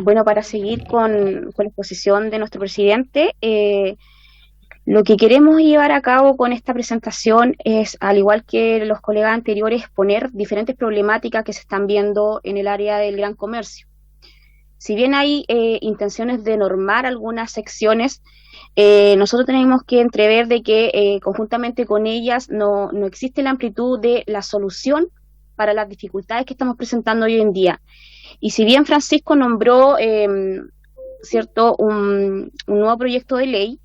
Bueno, para seguir con la exposición de nuestro presidente, lo que queremos llevar a cabo con esta presentación es, al igual que los colegas anteriores, exponer diferentes problemáticas que se están viendo en el área del gran comercio. Si bien hay intenciones de normar algunas secciones, nosotros tenemos que entrever de que conjuntamente con ellas no existe la amplitud de la solución para las dificultades que estamos presentando hoy en día. Y si bien Francisco nombró un nuevo proyecto de ley,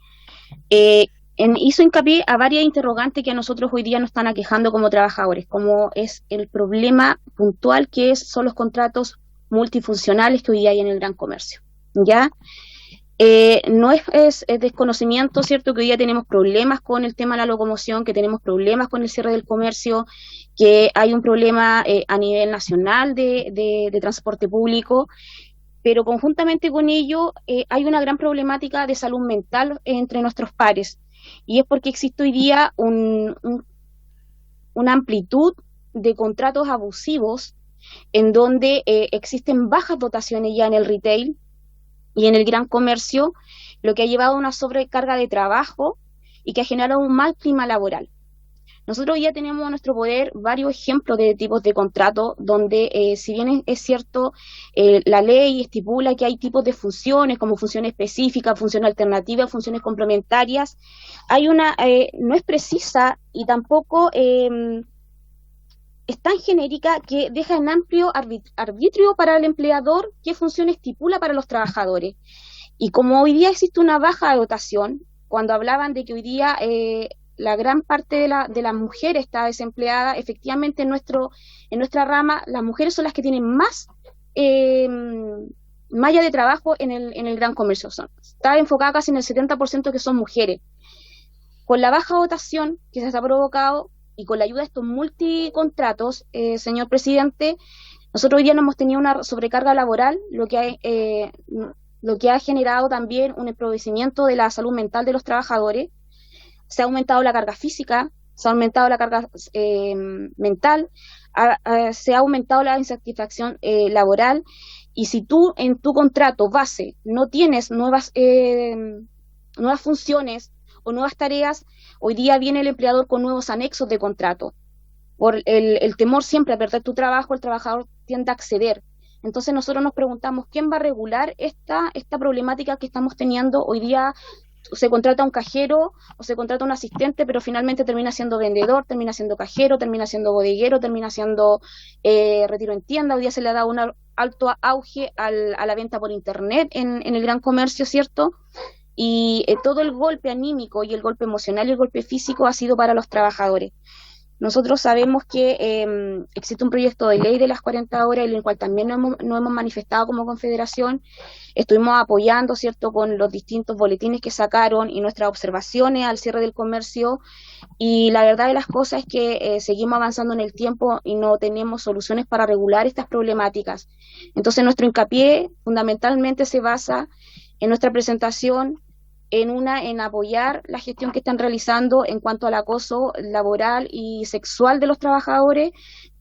hizo hincapié a varias interrogantes que a nosotros hoy día nos están aquejando como trabajadores, como es el problema puntual que son los contratos multifuncionales que hoy día hay en el gran comercio, ¿ya? No es desconocimiento, ¿cierto?, que hoy día tenemos problemas con el tema de la locomoción, que tenemos problemas con el cierre del comercio, que hay un problema a nivel nacional de transporte público, pero conjuntamente con ello hay una gran problemática de salud mental entre nuestros pares, y es porque existe hoy día una amplitud de contratos abusivos en donde existen bajas dotaciones ya en el retail y en el gran comercio, lo que ha llevado a una sobrecarga de trabajo y que ha generado un mal clima laboral. Nosotros ya tenemos a nuestro poder varios ejemplos de tipos de contrato donde, si bien es cierto, la ley estipula que hay tipos de funciones, como funciones específicas, funciones alternativas, funciones complementarias, hay no es precisa y tampoco es tan genérica que deja en amplio arbitrio para el empleador qué función estipula para los trabajadores. Y como hoy día existe una baja de dotación, cuando hablaban de que hoy día la gran parte de la mujer está desempleada, efectivamente en nuestra rama las mujeres son las que tienen más malla de trabajo en el gran comercio. Está enfocada casi en el 70% que son mujeres. Con la baja dotación que se ha provocado y con la ayuda de estos multicontratos, señor presidente, nosotros hoy día no hemos tenido una sobrecarga laboral, lo que ha generado también un empobrecimiento de la salud mental de los trabajadores. Se ha aumentado la carga física, se ha aumentado la carga mental, se ha aumentado la insatisfacción laboral, y si tú en tu contrato base no tienes nuevas funciones o nuevas tareas, hoy día viene el empleador con nuevos anexos de contrato. Por el temor siempre a perder tu trabajo, el trabajador tiende a acceder. Entonces nosotros nos preguntamos, ¿quién va a regular esta problemática que estamos teniendo? Hoy día se contrata un cajero o se contrata un asistente, pero finalmente termina siendo vendedor, termina siendo cajero, termina siendo bodeguero, termina siendo retiro en tienda. Hoy día se le ha dado un alto auge a la venta por internet en el gran comercio, ¿cierto? Y todo el golpe anímico y el golpe emocional y el golpe físico ha sido para los trabajadores. Nosotros sabemos que existe un proyecto de ley de las 40 horas, en el cual también nos hemos manifestado como confederación. Estuvimos apoyando, ¿cierto?, con los distintos boletines que sacaron y nuestras observaciones al cierre del comercio, y la verdad de las cosas es que seguimos avanzando en el tiempo y no tenemos soluciones para regular estas problemáticas. Entonces nuestro hincapié fundamentalmente se basa en nuestra presentación, en apoyar la gestión que están realizando en cuanto al acoso laboral y sexual de los trabajadores,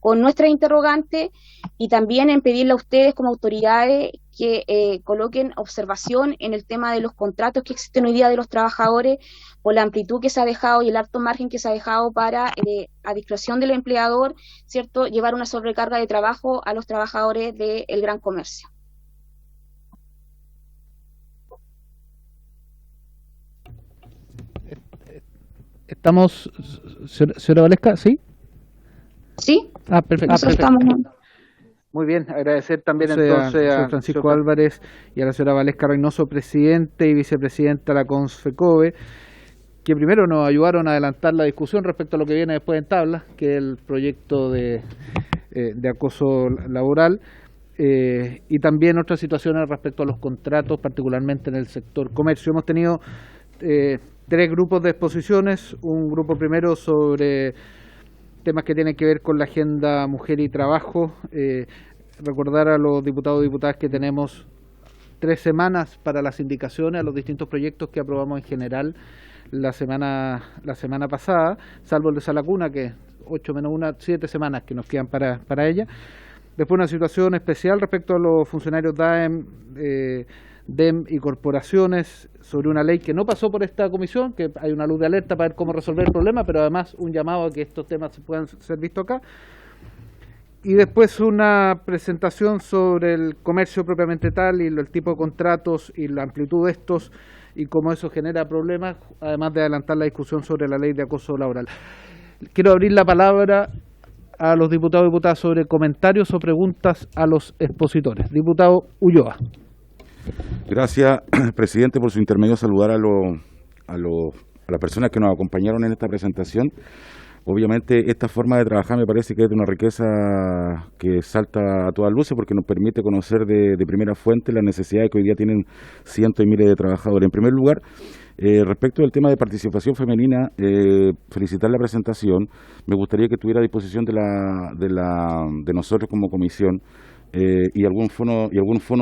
con nuestras interrogantes, y también en pedirle a ustedes como autoridades que coloquen observación en el tema de los contratos que existen hoy día de los trabajadores, por la amplitud que se ha dejado y el alto margen que se ha dejado para, a discreción del empleador, ¿cierto?, llevar una sobrecarga de trabajo a los trabajadores del gran comercio. Estamos, señora Valesca, ¿sí? ¿Sí? Perfecto. Estamos. Muy bien, agradecer también entonces a Francisco Álvarez y a la señora Valesca Reynoso, presidente y vicepresidenta de la CONFECOVE, que primero nos ayudaron a adelantar la discusión respecto a lo que viene después en tabla, que es el proyecto de acoso laboral, y también otras situaciones respecto a los contratos, particularmente en el sector comercio. Hemos tenido 3 grupos de exposiciones, un grupo primero sobre temas que tienen que ver con la agenda mujer y trabajo. Recordar a los diputados y diputadas que tenemos 3 semanas para las indicaciones a los distintos proyectos que aprobamos en general la semana pasada, salvo el de Salacuna, que 8 menos 1, 7 semanas que nos quedan para ella. Después una situación especial respecto a los funcionarios DEM y corporaciones, sobre una ley que no pasó por esta comisión, que hay una luz de alerta para ver cómo resolver el problema, pero además un llamado a que estos temas puedan ser vistos acá. Y después una presentación sobre el comercio propiamente tal y el tipo de contratos y la amplitud de estos y cómo eso genera problemas, además de adelantar la discusión sobre la ley de acoso laboral. Quiero abrir la palabra a los diputados y diputadas sobre comentarios o preguntas a los expositores. Diputado Ulloa. Gracias, presidente, por su intermedio. Saludar a las personas que nos acompañaron en esta presentación. Obviamente esta forma de trabajar me parece que es de una riqueza que salta a todas luces, porque nos permite conocer de primera fuente las necesidades que hoy día tienen cientos y miles de trabajadores. En primer lugar, respecto del tema de participación femenina, felicitar la presentación. Me gustaría que tuviera a disposición de nosotros como comisión y algún fono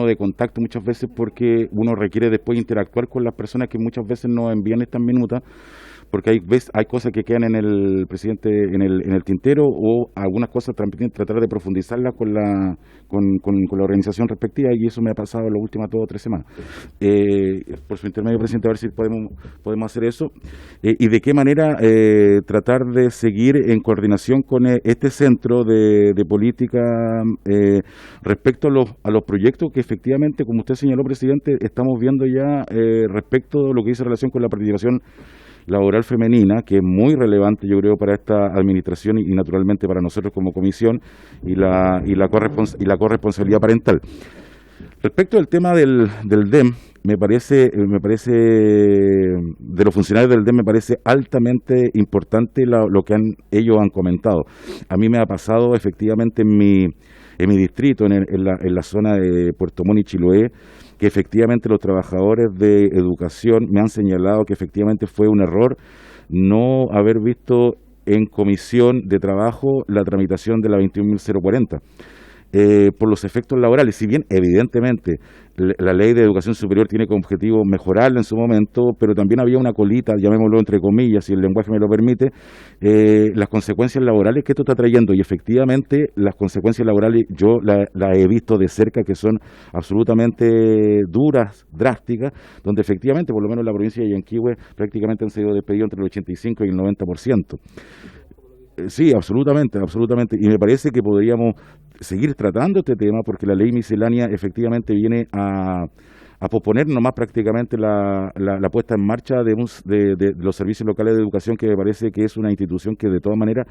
de contacto muchas veces, porque uno requiere después interactuar con las personas que muchas veces nos envían estas minutas, porque hay cosas que quedan en el presidente en el tintero, o algunas cosas también tratar de profundizarlas con la organización respectiva, y eso me ha pasado en las últimas 2 o 3 semanas. Por su intermedio, presidente, a ver si podemos hacer eso, y de qué manera tratar de seguir en coordinación con este centro de política respecto a los proyectos que efectivamente, como usted señaló, presidente, estamos viendo ya respecto a lo que dice relación con la participación laboral femenina, que es muy relevante, yo creo, para esta administración y naturalmente para nosotros como comisión y la corresponsabilidad parental. Respecto al tema del DEM, me parece, de los funcionarios del DEM me parece altamente importante lo que ellos han comentado. A mí me ha pasado efectivamente en mi distrito, en la zona de Puerto Montt y Chiloé, que efectivamente los trabajadores de educación me han señalado que efectivamente fue un error no haber visto en comisión de trabajo la tramitación de la 21.040. Por los efectos laborales, si bien evidentemente la ley de educación superior tiene como objetivo mejorarla en su momento, pero también había una colita, llamémoslo entre comillas, si el lenguaje me lo permite, las consecuencias laborales que esto está trayendo, y efectivamente las consecuencias laborales yo las he visto de cerca, que son absolutamente duras, drásticas, donde efectivamente, por lo menos en la provincia de Yanquihue, prácticamente han sido despedidos entre el 85 y el 90%. Sí, absolutamente, y me parece que podríamos seguir tratando este tema porque la ley miscelánea efectivamente viene a posponer nomás prácticamente la puesta en marcha de los servicios locales de educación, que me parece que es una institución que de todas maneras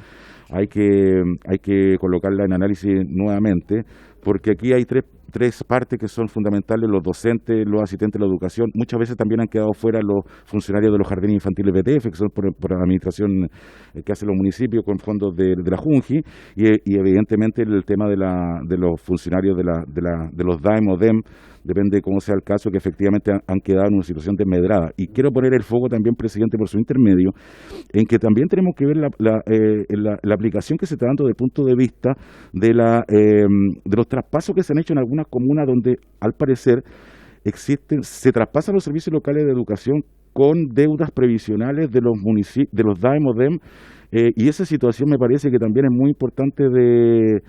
hay que colocarla en análisis nuevamente, porque aquí hay tres partes que son fundamentales: los docentes, los asistentes de la educación. Muchas veces también han quedado fuera los funcionarios de los jardines infantiles BTF, que son por la administración que hacen los municipios con fondos de la JUNJI, y evidentemente el tema de los funcionarios de los DAEM o DEM, depende de cómo sea el caso, que efectivamente han quedado en una situación desmedrada. Y quiero poner el foco también, presidente, por su intermedio, en que también tenemos que ver la aplicación que se está dando desde el punto de vista de los traspasos que se han hecho en algunas comunas donde al parecer se traspasan los servicios locales de educación con deudas previsionales de los municipios, de los DAEM o DEM, y esa situación me parece que también es muy importante de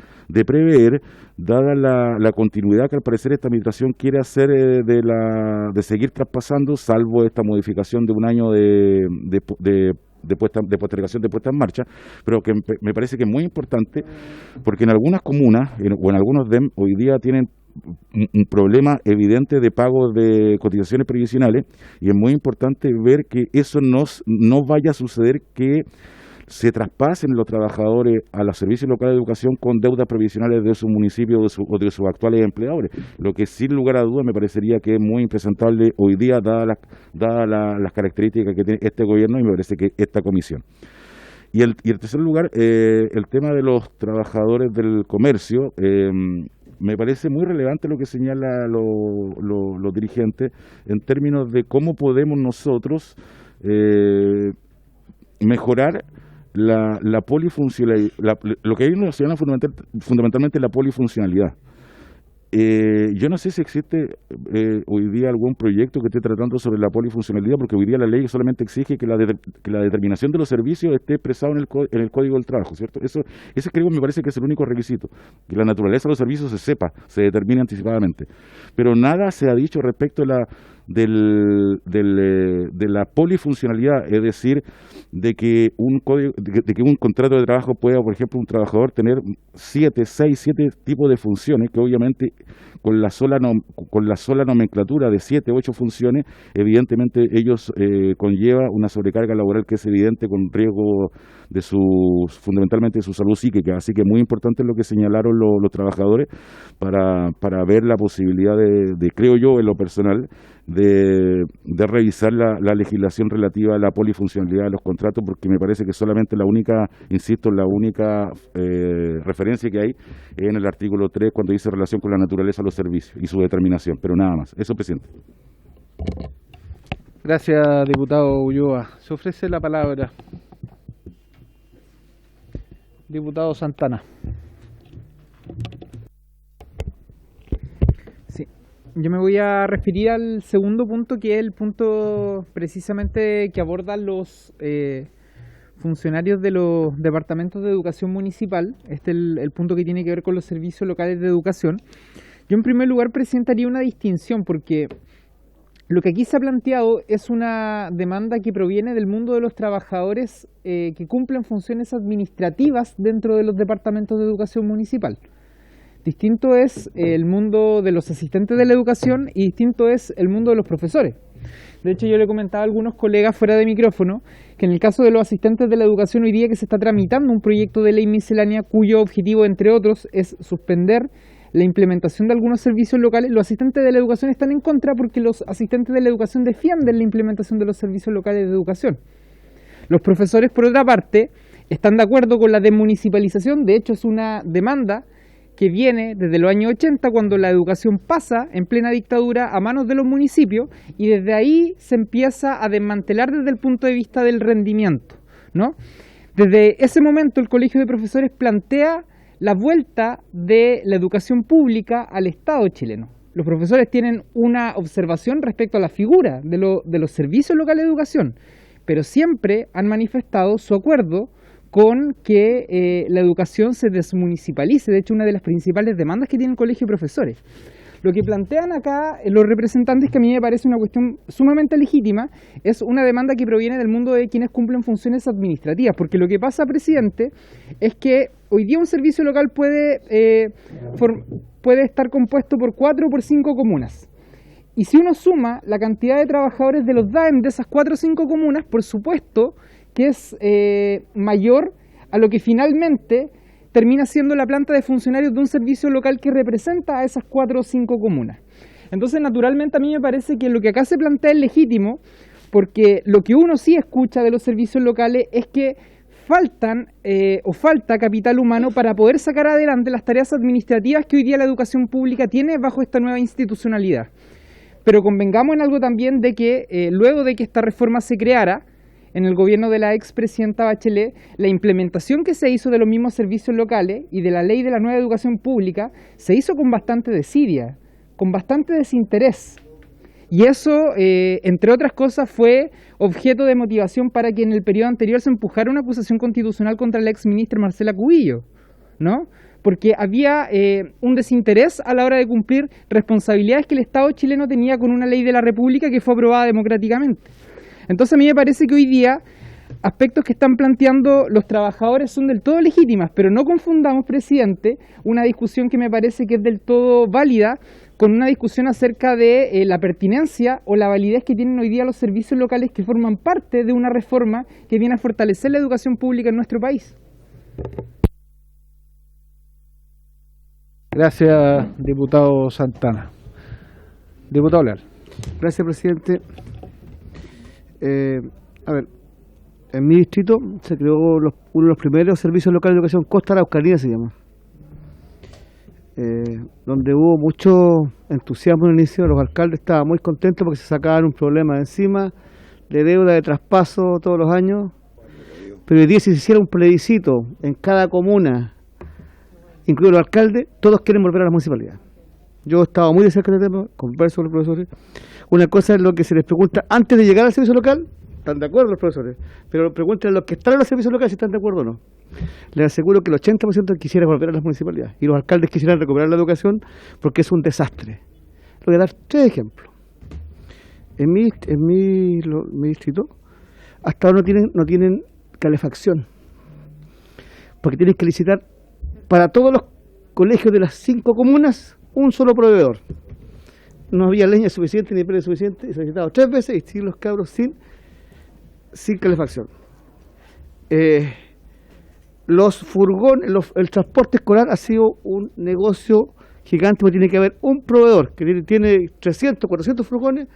prever, dada la continuidad que al parecer esta administración quiere hacer de seguir traspasando, salvo esta modificación de un año de postergación de puesta en marcha, pero que me parece que es muy importante porque en algunas comunas o en algunos DEM hoy día tienen un problema evidente de pago de cotizaciones previsionales, y es muy importante ver que eso no vaya a suceder, que se traspasen los trabajadores a los servicios locales de educación con deudas previsionales de su municipio o de sus actuales empleadores, lo que sin lugar a dudas me parecería que es muy impresentable hoy día, dadas las características que tiene este gobierno y me parece que esta comisión. Y el tercer lugar, el tema de los trabajadores del comercio. Me parece muy relevante lo que señala los dirigentes en términos de cómo podemos nosotros mejorar la polifuncionalidad, lo que ellos se llama fundamentalmente la polifuncionalidad. Yo no sé si existe hoy día algún proyecto que esté tratando sobre la polifuncionalidad, porque hoy día la ley solamente exige que la determinación de los servicios esté expresado en el Código del Trabajo, ¿cierto? Ese creo que me parece que es el único requisito, que la naturaleza de los servicios se determine anticipadamente. Pero nada se ha dicho respecto de la polifuncionalidad, es decir, de que un contrato de trabajo pueda, por ejemplo, un trabajador tener 7 tipos de funciones, que obviamente con la sola nomenclatura de 7, 8 funciones, evidentemente ellos conlleva una sobrecarga laboral que es evidente, con riesgo fundamentalmente de su salud psíquica. Así que muy importante lo que señalaron los trabajadores para ver la posibilidad creo yo, en lo personal, de revisar la legislación relativa a la polifuncionalidad de los contratos, porque me parece que solamente la única referencia que hay es en el artículo 3, cuando dice relación con la naturaleza de los servicios y su determinación, pero nada más. Eso, presidente. Gracias, diputado Ulloa. Se ofrece la palabra. Diputado Santana. Sí, yo me voy a referir al segundo punto, que es el punto precisamente que abordan los funcionarios de los departamentos de educación municipal. Este es el punto que tiene que ver con los servicios locales de educación. Yo en primer lugar presentaría una distinción, porque lo que aquí se ha planteado es una demanda que proviene del mundo de los trabajadores que cumplen funciones administrativas dentro de los departamentos de educación municipal. Distinto es el mundo de los asistentes de la educación y distinto es el mundo de los profesores. De hecho, yo le comentaba a algunos colegas fuera de micrófono que en el caso de los asistentes de la educación hoy día que se está tramitando un proyecto de ley miscelánea cuyo objetivo, entre otros, es suspender la implementación de algunos servicios locales. Los asistentes de la educación están en contra porque los asistentes de la educación defienden la implementación de los servicios locales de educación. Los profesores, por otra parte, están de acuerdo con la desmunicipalización. De hecho, es una demanda que viene desde los años 80, cuando la educación pasa en plena dictadura a manos de los municipios, y desde ahí se empieza a desmantelar desde el punto de vista del rendimiento, ¿no? Desde ese momento el Colegio de Profesores plantea la vuelta de la educación pública al Estado chileno. Los profesores tienen una observación respecto a la figura de los servicios locales de educación, pero siempre han manifestado su acuerdo con que la educación se desmunicipalice. De hecho, una de las principales demandas que tiene el Colegio de Profesores. Lo que plantean acá los representantes, que a mí me parece una cuestión sumamente legítima, es una demanda que proviene del mundo de quienes cumplen funciones administrativas, porque lo que pasa, presidente, es que hoy día un servicio local puede estar compuesto por 4 o por 5 comunas. Y si uno suma la cantidad de trabajadores de los DAEM de esas 4 o 5 comunas, por supuesto que es mayor a lo que finalmente termina siendo la planta de funcionarios de un servicio local que representa a esas 4 o 5 comunas. Entonces, naturalmente, a mí me parece que lo que acá se plantea es legítimo, porque lo que uno sí escucha de los servicios locales es que falta capital humano para poder sacar adelante las tareas administrativas que hoy día la educación pública tiene bajo esta nueva institucionalidad. Pero convengamos en algo también de que luego de que esta reforma se creara, en el gobierno de la expresidenta Bachelet, la implementación que se hizo de los mismos servicios locales y de la ley de la nueva educación pública se hizo con bastante desidia, con bastante desinterés. Y eso, entre otras cosas, fue objeto de motivación para que en el periodo anterior se empujara una acusación constitucional contra la exministra Marcela Cubillo, ¿no? Porque había un desinterés a la hora de cumplir responsabilidades que el Estado chileno tenía con una ley de la República que fue aprobada democráticamente. Entonces a mí me parece que hoy día aspectos que están planteando los trabajadores son del todo legítimas, pero no confundamos, presidente, una discusión que me parece que es del todo válida con una discusión acerca de la pertinencia o la validez que tienen hoy día los servicios locales que forman parte de una reforma que viene a fortalecer la educación pública en nuestro país. Gracias, diputado Santana. Diputado Leal. Gracias, presidente. A ver, en mi distrito se creó uno de los primeros servicios locales de educación, Costa Araucanía se llama, donde hubo mucho entusiasmo en el inicio. Los alcaldes estaban muy contentos porque se sacaban un problema de encima, de deuda, de traspaso todos los años. Pero hoy día, si se hiciera un plebiscito en cada comuna, incluido los alcaldes, todos quieren volver a la municipalidad. Yo he estado muy de cerca del tema, converso con los profesores. Una cosa es lo que se les pregunta antes de llegar al servicio local, están de acuerdo los profesores, pero preguntan a los que están en los servicios locales si están de acuerdo o no. Les aseguro que el 80% quisiera volver a las municipalidades y los alcaldes quisieran recuperar la educación porque es un desastre. Le voy a dar 3 ejemplos. En mi distrito, hasta ahora no tienen calefacción, porque tienen que licitar para todos los colegios de las 5 comunas un solo proveedor. No había leña suficiente ni pellet suficiente, y se ha necesitado 3 veces y siguen los cabros sin calefacción. Los furgones, el transporte escolar ha sido un negocio gigante, porque tiene que haber un proveedor que tiene 300, 400 furgones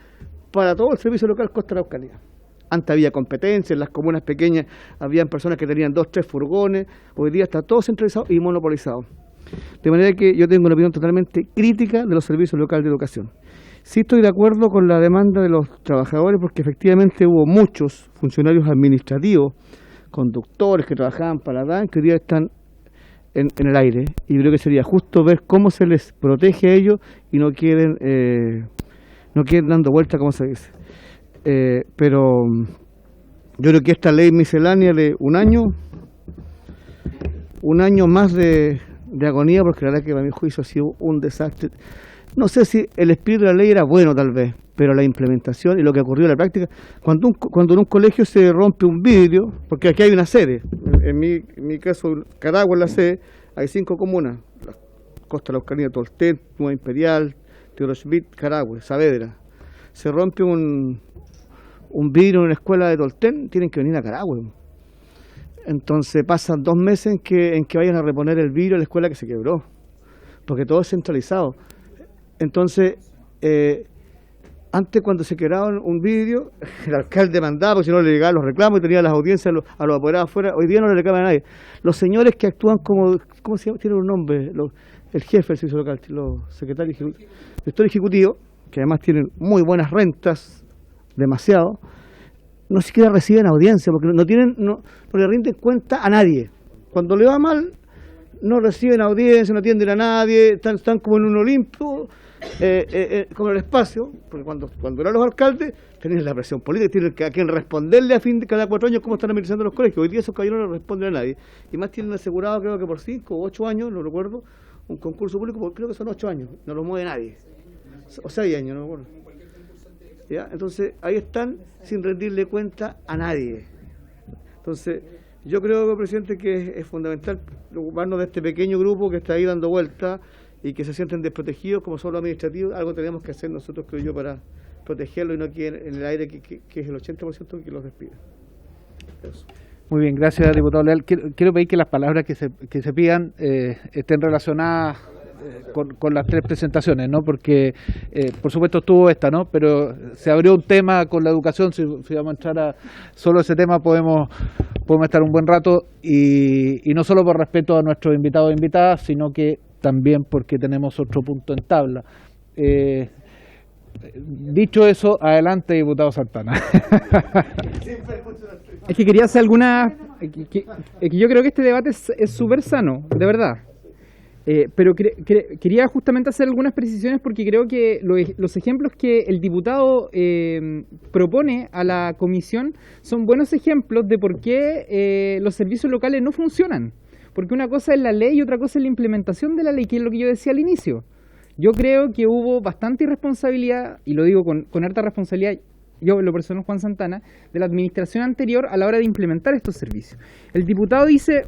para todo el servicio local Costa Araucanía. Antes había competencia, en las comunas pequeñas habían personas que tenían 2, 3 furgones, hoy día está todo centralizado y monopolizado. De manera que yo tengo una opinión totalmente crítica de los servicios locales de educación. Sí estoy de acuerdo con la demanda de los trabajadores, porque efectivamente hubo muchos funcionarios administrativos, conductores que trabajaban para DAN, que hoy día están en el aire, y creo que sería justo ver cómo se les protege a ellos y no quieren dando vuelta, como se dice. Pero yo creo que esta ley miscelánea de un año más de agonía, porque la verdad que para mi juicio ha sido un desastre. No sé si el espíritu de la ley era bueno, tal vez, pero la implementación y lo que ocurrió en la práctica, cuando en un colegio se rompe un vidrio, porque aquí hay una sede, en mi caso, Caragua es la sede, hay 5 comunas, Costa Araucanía, Tolten, Nueva Imperial, Teodoro Schmidt, Caragua, Saavedra. se rompe un vidrio en una escuela de Tolten, tienen que venir a Carahue. Entonces pasan 2 meses en que vayan a reponer el vidrio de la escuela que se quebró, porque todo es centralizado. Entonces, antes cuando se quebraba un vidrio, el alcalde mandaba, porque si no le llegaban los reclamos y tenía las audiencias a los apoderados afuera. Hoy día no le reclama a nadie. Los señores que actúan como, ¿cómo se llama? Tienen un nombre, el jefe del servicio local, los secretarios, director ejecutivo, que además tienen muy buenas rentas, demasiado, no siquiera reciben audiencia, porque no le rinden cuenta a nadie. Cuando le va mal, no reciben audiencia, no atienden a nadie, están como en un Olimpo, como en el espacio, porque cuando eran los alcaldes, tenían la presión política, tienen a quien responderle a fin de cada 4 años cómo están administrando los colegios. Hoy día esos caballeros no responden a nadie. Y más tienen asegurado, creo que por 5 o 8 años, no recuerdo, un concurso público, porque creo que son 8 años, no lo mueve nadie. O 6 años, no me acuerdo. ¿Ya? Entonces, ahí están sin rendirle cuenta a nadie. Entonces, yo creo, presidente, que es fundamental ocuparnos de este pequeño grupo que está ahí dando vueltas y que se sienten desprotegidos como son los administrativos. Algo tenemos que hacer nosotros, creo yo, para protegerlo y no que en el aire que es el 80% que los despida. Eso. Muy bien, gracias, diputado Leal. Quiero pedir que las palabras que se pidan estén relacionadas con las 3 presentaciones, ¿no? Porque, por supuesto, estuvo esta, ¿no? Pero se abrió un tema con la educación. Si vamos a entrar a solo ese tema, podemos estar un buen rato, y no solo por respeto a nuestros invitados e invitadas, sino que también porque tenemos otro punto en tabla. Dicho eso, adelante, diputado Santana. Es que quería hacer que yo creo que este debate es súper sano, de verdad. Pero quería justamente hacer algunas precisiones, porque creo que los ejemplos que el diputado propone a la comisión son buenos ejemplos de por qué los servicios locales no funcionan. Porque una cosa es la ley y otra cosa es la implementación de la ley, que es lo que yo decía al inicio. Yo creo que hubo bastante irresponsabilidad, y lo digo con harta responsabilidad, yo en lo personal, Juan Santana, de la administración anterior a la hora de implementar estos servicios. El diputado dice,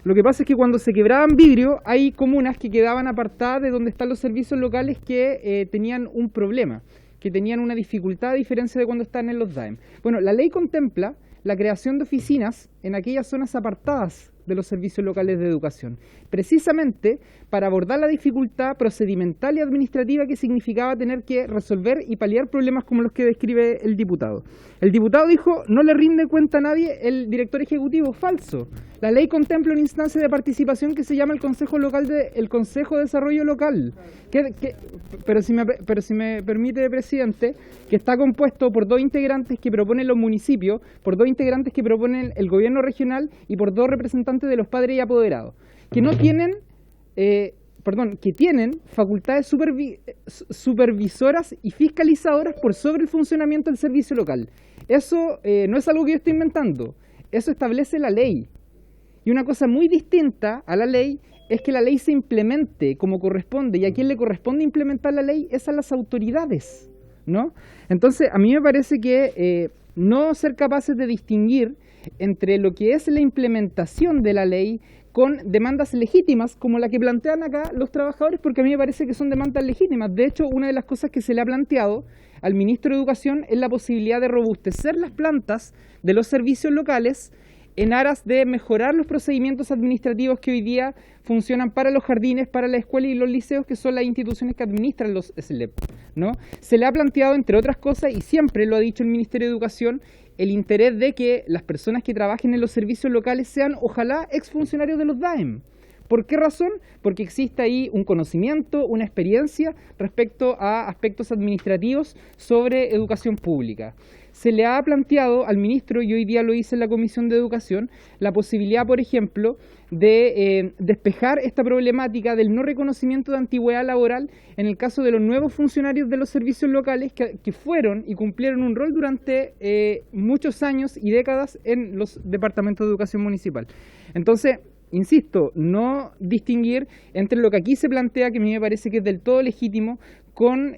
lo que pasa es que cuando se quebraban vidrio, hay comunas que quedaban apartadas de donde están los servicios locales que tenían un problema, que tenían una dificultad a diferencia de cuando están en los DAEM. Bueno, la ley contempla la creación de oficinas en aquellas zonas apartadas de los servicios locales de educación, precisamente para abordar la dificultad procedimental y administrativa que significaba tener que resolver y paliar problemas como los que describe el diputado. El diputado dijo, no le rinde cuenta a nadie el director ejecutivo. Falso. La ley contempla una instancia de participación que se llama el Consejo de Desarrollo Local, pero si me permite, presidente, que está compuesto por 2 integrantes que proponen los municipios, por 2 integrantes que proponen el gobierno regional y por 2 representantes de los padres y apoderados, que no tienen, que tienen facultades supervisoras y fiscalizadoras por sobre el funcionamiento del servicio local. Eso no es algo que yo estoy inventando, eso establece la ley. Y una cosa muy distinta a la ley es que la ley se implemente como corresponde, y a quien le corresponde implementar la ley es a las autoridades, ¿no? Entonces, a mí me parece que no ser capaces de distinguir entre lo que es la implementación de la ley con demandas legítimas como la que plantean acá los trabajadores, porque a mí me parece que son demandas legítimas. De hecho, una de las cosas que se le ha planteado al ministro de Educación es la posibilidad de robustecer las plantas de los servicios locales en aras de mejorar los procedimientos administrativos que hoy día funcionan para los jardines, para la escuela y los liceos, que son las instituciones que administran los SLEP, ¿no? Se le ha planteado, entre otras cosas, y siempre lo ha dicho el Ministerio de Educación, el interés de que las personas que trabajen en los servicios locales sean, ojalá, exfuncionarios de los DAEM. ¿Por qué razón? Porque existe ahí un conocimiento, una experiencia respecto a aspectos administrativos sobre educación pública. Se le ha planteado al ministro, y hoy día lo hice en la Comisión de Educación, la posibilidad, por ejemplo, de despejar esta problemática del no reconocimiento de antigüedad laboral en el caso de los nuevos funcionarios de los servicios locales que fueron y cumplieron un rol durante muchos años y décadas en los departamentos de educación municipal. Entonces, insisto, no distinguir entre lo que aquí se plantea, que a mí me parece que es del todo legítimo, con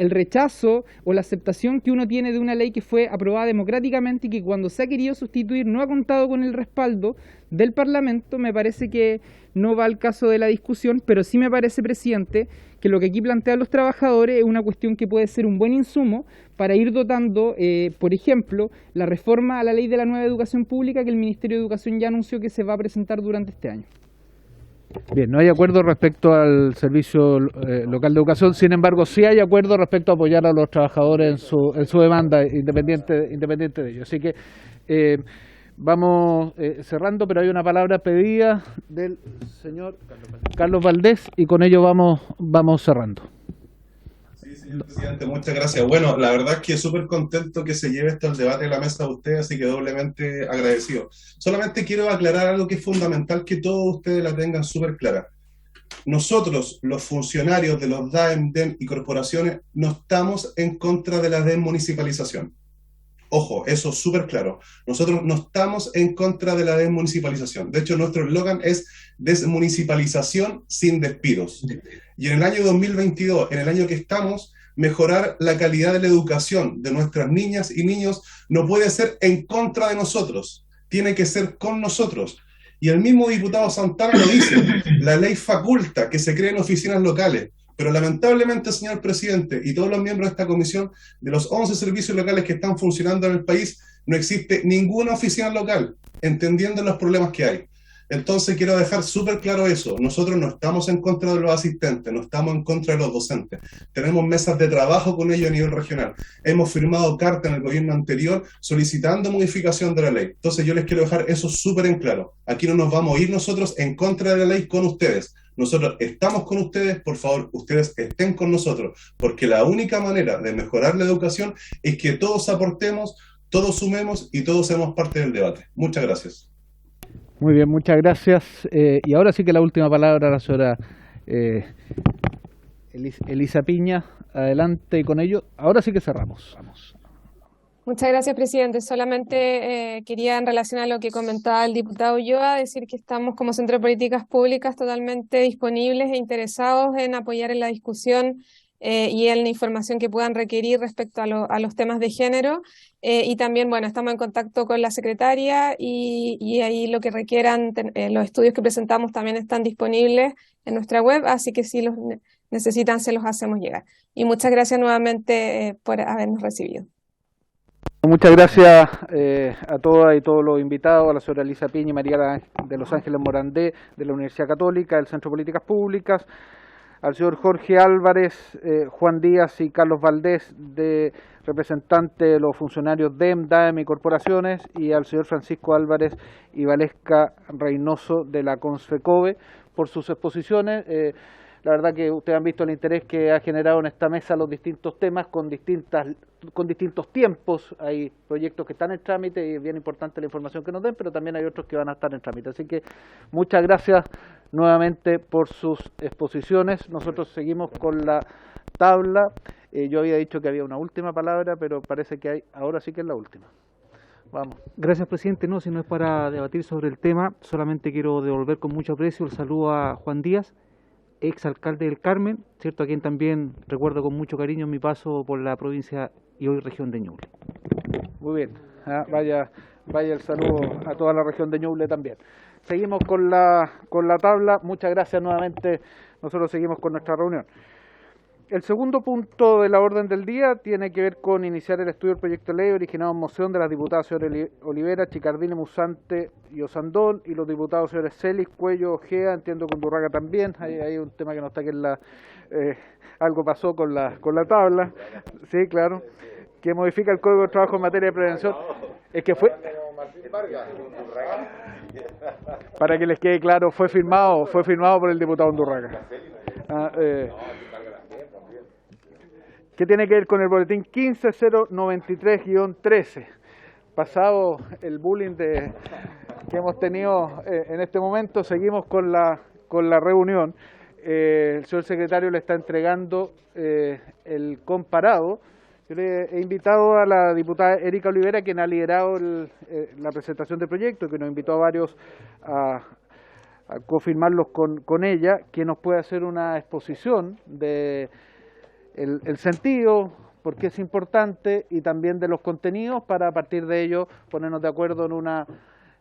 el rechazo o la aceptación que uno tiene de una ley que fue aprobada democráticamente y que cuando se ha querido sustituir no ha contado con el respaldo del Parlamento, me parece que no va al caso de la discusión, pero sí me parece, presidente, que lo que aquí plantean los trabajadores es una cuestión que puede ser un buen insumo para ir dotando, por ejemplo, la reforma a la ley de la nueva educación pública que el Ministerio de Educación ya anunció que se va a presentar durante este año. Bien, no hay acuerdo respecto al servicio local de educación, sin embargo sí hay acuerdo respecto a apoyar a los trabajadores en su demanda, independiente de ello. Así que vamos cerrando, pero hay una palabra pedida del señor Carlos Valdés y con ello vamos cerrando. Sí, señor presidente, muchas gracias. Bueno, la verdad es que súper contento que se lleve esto al debate de la mesa de ustedes, así que doblemente agradecido. Solamente quiero aclarar algo que es fundamental que todos ustedes la tengan súper clara. Nosotros, los funcionarios de los DAEM, DEM y corporaciones, no estamos en contra de la desmunicipalización. Ojo, eso es súper claro. Nosotros no estamos en contra de la desmunicipalización. De hecho, nuestro eslogan es desmunicipalización sin despidos. Y en el año 2022, en el año que estamos, mejorar la calidad de la educación de nuestras niñas y niños no puede ser en contra de nosotros, tiene que ser con nosotros. Y el mismo diputado Santana lo dice, la ley faculta que se creen oficinas locales. Pero lamentablemente, señor presidente, y todos los miembros de esta comisión, de los 11 servicios locales que están funcionando en el país, no existe ninguna oficina local, entendiendo los problemas que hay. Entonces quiero dejar súper claro eso. Nosotros no estamos en contra de los asistentes, no estamos en contra de los docentes. Tenemos mesas de trabajo con ellos a nivel regional. Hemos firmado carta en el gobierno anterior solicitando modificación de la ley. Entonces yo les quiero dejar eso súper en claro. Aquí no nos vamos a ir nosotros en contra de la ley con ustedes. Nosotros estamos con ustedes, por favor, ustedes estén con nosotros, porque la única manera de mejorar la educación es que todos aportemos, todos sumemos y todos seamos parte del debate. Muchas gracias. Muy bien, muchas gracias. Y ahora sí que la última palabra a la señora Elisa Piña. Adelante y con ello, ahora sí que cerramos. Muchas gracias, presidente. Solamente quería, en relación a lo que comentaba el diputado Ulloa, decir que estamos como Centro de Políticas Públicas totalmente disponibles e interesados en apoyar en la discusión y en la información que puedan requerir respecto a los temas de género. Y también, bueno, estamos en contacto con la secretaria y ahí lo que requieran, los estudios que presentamos también están disponibles en nuestra web, así que si los necesitan se los hacemos llegar. Y muchas gracias nuevamente por habernos recibido. Muchas gracias a todas y todos los invitados, a la señora Elisa Piña y María de Los Ángeles Morandé de la Universidad Católica, del Centro de Políticas Públicas, al señor Jorge Álvarez, Juan Díaz y Carlos Valdés, de representante de los funcionarios DEM, DAEM y corporaciones, y al señor Francisco Álvarez y Valesca Reynoso de la CONSFECOVE por sus exposiciones. La verdad que ustedes han visto el interés que ha generado en esta mesa los distintos temas con distintos tiempos. Hay proyectos que están en trámite y es bien importante la información que nos den, pero también hay otros que van a estar en trámite. Así que muchas gracias nuevamente por sus exposiciones. Nosotros seguimos con la tabla. Yo había dicho que había una última palabra, pero parece que ahora sí que es la última. Vamos. Gracias, presidente. No, si no es para debatir sobre el tema, solamente quiero devolver con mucho aprecio el saludo a Juan Díaz, exalcalde del Carmen, cierto, a quien también recuerdo con mucho cariño en mi paso por la provincia y hoy región de Ñuble. Muy bien, vaya el saludo a toda la región de Ñuble también. Seguimos con la tabla, muchas gracias nuevamente, nosotros seguimos con nuestra reunión. El segundo punto de la orden del día tiene que ver con iniciar el estudio del proyecto de ley originado en moción de las diputadas señores Olivera, Chicardini, Musante y Osandón y los diputados señores Celis, Cuello, Ojea, entiendo que Undurraga también. Hay un tema que no está aquí en algo pasó con la tabla, sí, claro, que modifica el Código de Trabajo en materia de prevención. Es que fue, para que les quede claro, fue firmado por el diputado Undurraga. ¿Qué tiene que ver con el boletín 15093-13? Pasado el bullying que hemos tenido en este momento, seguimos con la reunión. El señor secretario le está entregando el comparado. Yo le he invitado a la diputada Erika Olivera, quien ha liderado la presentación del proyecto, que nos invitó a varios a confirmarlos con ella, que nos puede hacer una exposición de el sentido, por qué es importante, y también de los contenidos, para a partir de ello ponernos de acuerdo en un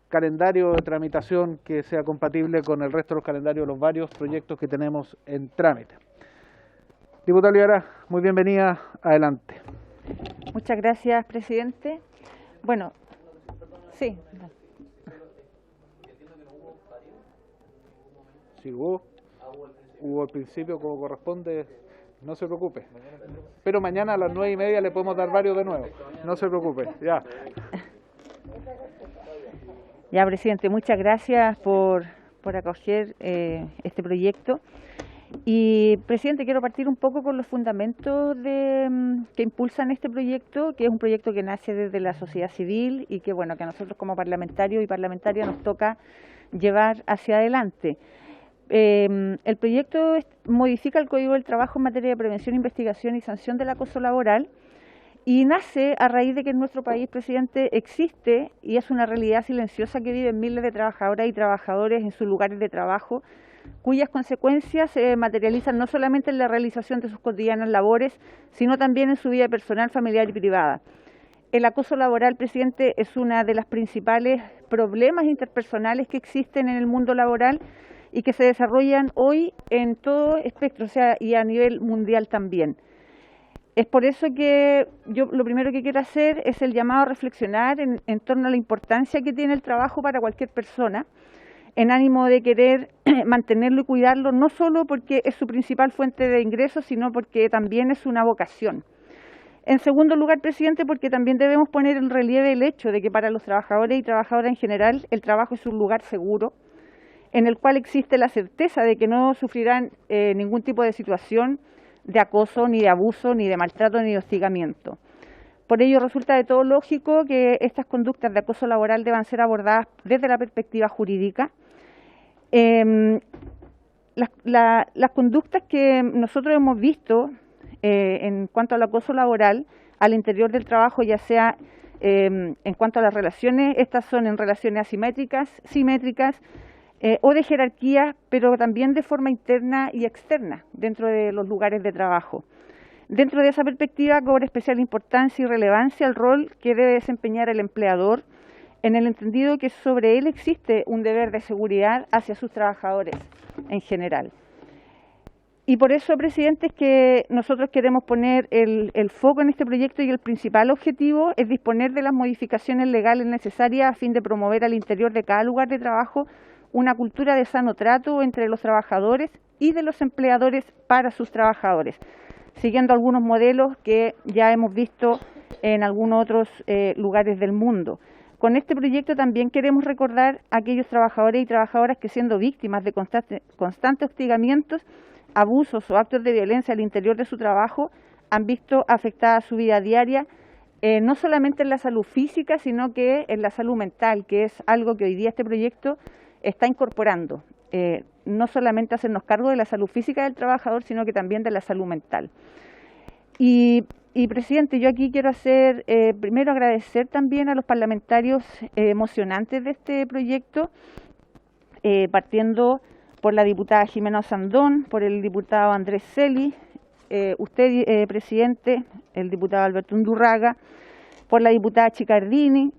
calendario de tramitación que sea compatible con el resto de los calendarios de los varios proyectos que tenemos en trámite. Diputada Olivera, muy bienvenida, adelante. Muchas gracias, presidente. Bueno, sí. Sí, hubo al principio como corresponde, no se preocupe. Pero mañana a las 9:30 le podemos dar varios de nuevo, no se preocupe, ya. Ya, presidente, muchas gracias por acoger este proyecto. Y, presidente, quiero partir un poco con los fundamentos que impulsan este proyecto, que es un proyecto que nace desde la sociedad civil y que, bueno, que a nosotros como parlamentarios y parlamentarias nos toca llevar hacia adelante. El proyecto modifica el Código del Trabajo en materia de prevención, investigación y sanción del acoso laboral, y nace a raíz de que en nuestro país, presidente, existe y es una realidad silenciosa que viven miles de trabajadoras y trabajadores en sus lugares de trabajo, cuyas consecuencias se materializan no solamente en la realización de sus cotidianas labores, sino también en su vida personal, familiar y privada. El acoso laboral, presidente, es uno de los principales problemas interpersonales que existen en el mundo laboral y que se desarrollan hoy en todo espectro, o sea, y a nivel mundial también. Es por eso que yo lo primero que quiero hacer es el llamado a reflexionar en torno a la importancia que tiene el trabajo para cualquier persona, en ánimo de querer mantenerlo y cuidarlo, no solo porque es su principal fuente de ingresos, sino porque también es una vocación. En segundo lugar, presidente, porque también debemos poner en relieve el hecho de que para los trabajadores y trabajadoras en general el trabajo es un lugar seguro, en el cual existe la certeza de que no sufrirán ningún tipo de situación de acoso, ni de abuso, ni de maltrato, ni de hostigamiento. Por ello, resulta de todo lógico que estas conductas de acoso laboral deban ser abordadas desde la perspectiva jurídica. Las conductas que nosotros hemos visto en cuanto al acoso laboral al interior del trabajo, ya sea en cuanto a las relaciones, estas son en relaciones asimétricas, simétricas, o de jerarquía, pero también de forma interna y externa dentro de los lugares de trabajo. Dentro de esa perspectiva cobra especial importancia y relevancia el rol que debe desempeñar el empleador, en el entendido que sobre él existe un deber de seguridad hacia sus trabajadores en general. Y por eso, presidente, es que nosotros queremos poner el foco en este proyecto, y el principal objetivo es disponer de las modificaciones legales necesarias a fin de promover al interior de cada lugar de trabajo una cultura de sano trato entre los trabajadores y de los empleadores para sus trabajadores, siguiendo algunos modelos que ya hemos visto en algunos otros lugares del mundo. Con este proyecto también queremos recordar a aquellos trabajadores y trabajadoras que, siendo víctimas de constantes hostigamientos, abusos o actos de violencia al interior de su trabajo, han visto afectada su vida diaria, no solamente en la salud física, sino que en la salud mental, que es algo que hoy día este proyecto está incorporando. No solamente hacernos cargo de la salud física del trabajador, sino que también de la salud mental. Y presidente, yo aquí quiero primero agradecer también a los parlamentarios emocionantes de este proyecto, partiendo por la diputada Jimena Sandón, por el diputado Andrés Celi, usted, presidente, el diputado Alberto Undurraga, por la diputada Chicardini,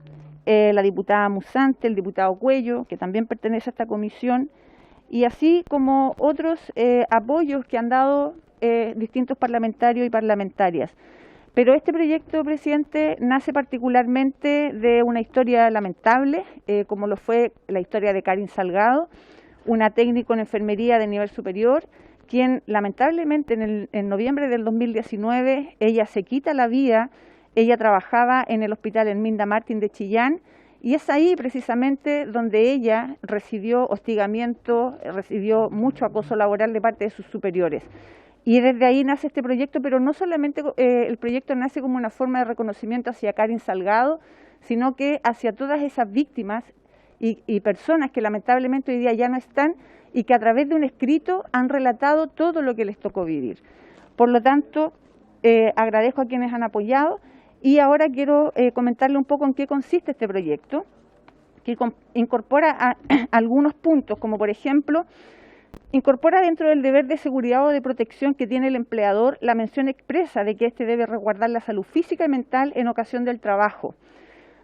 la diputada Musante, el diputado Cuello, que también pertenece a esta comisión, y así como otros apoyos que han dado distintos parlamentarios y parlamentarias. Pero este proyecto, presidente, nace particularmente de una historia lamentable, como lo fue la historia de Karin Salgado, una técnico en enfermería de nivel superior, quien lamentablemente en noviembre del 2019, ella se quita la vida. Ella trabajaba en el hospital Herminda Martín de Chillán, y es ahí precisamente donde ella recibió hostigamiento, recibió mucho acoso laboral de parte de sus superiores. Y desde ahí nace este proyecto, pero no solamente el proyecto nace como una forma de reconocimiento hacia Karin Salgado, sino que hacia todas esas víctimas y personas que lamentablemente hoy día ya no están, y que a través de un escrito han relatado todo lo que les tocó vivir. Por lo tanto, agradezco a quienes han apoyado. Y ahora quiero comentarle un poco en qué consiste este proyecto, que incorpora algunos puntos, como por ejemplo Incorpora dentro del deber de seguridad o de protección que tiene el empleador la mención expresa de que éste debe resguardar la salud física y mental en ocasión del trabajo.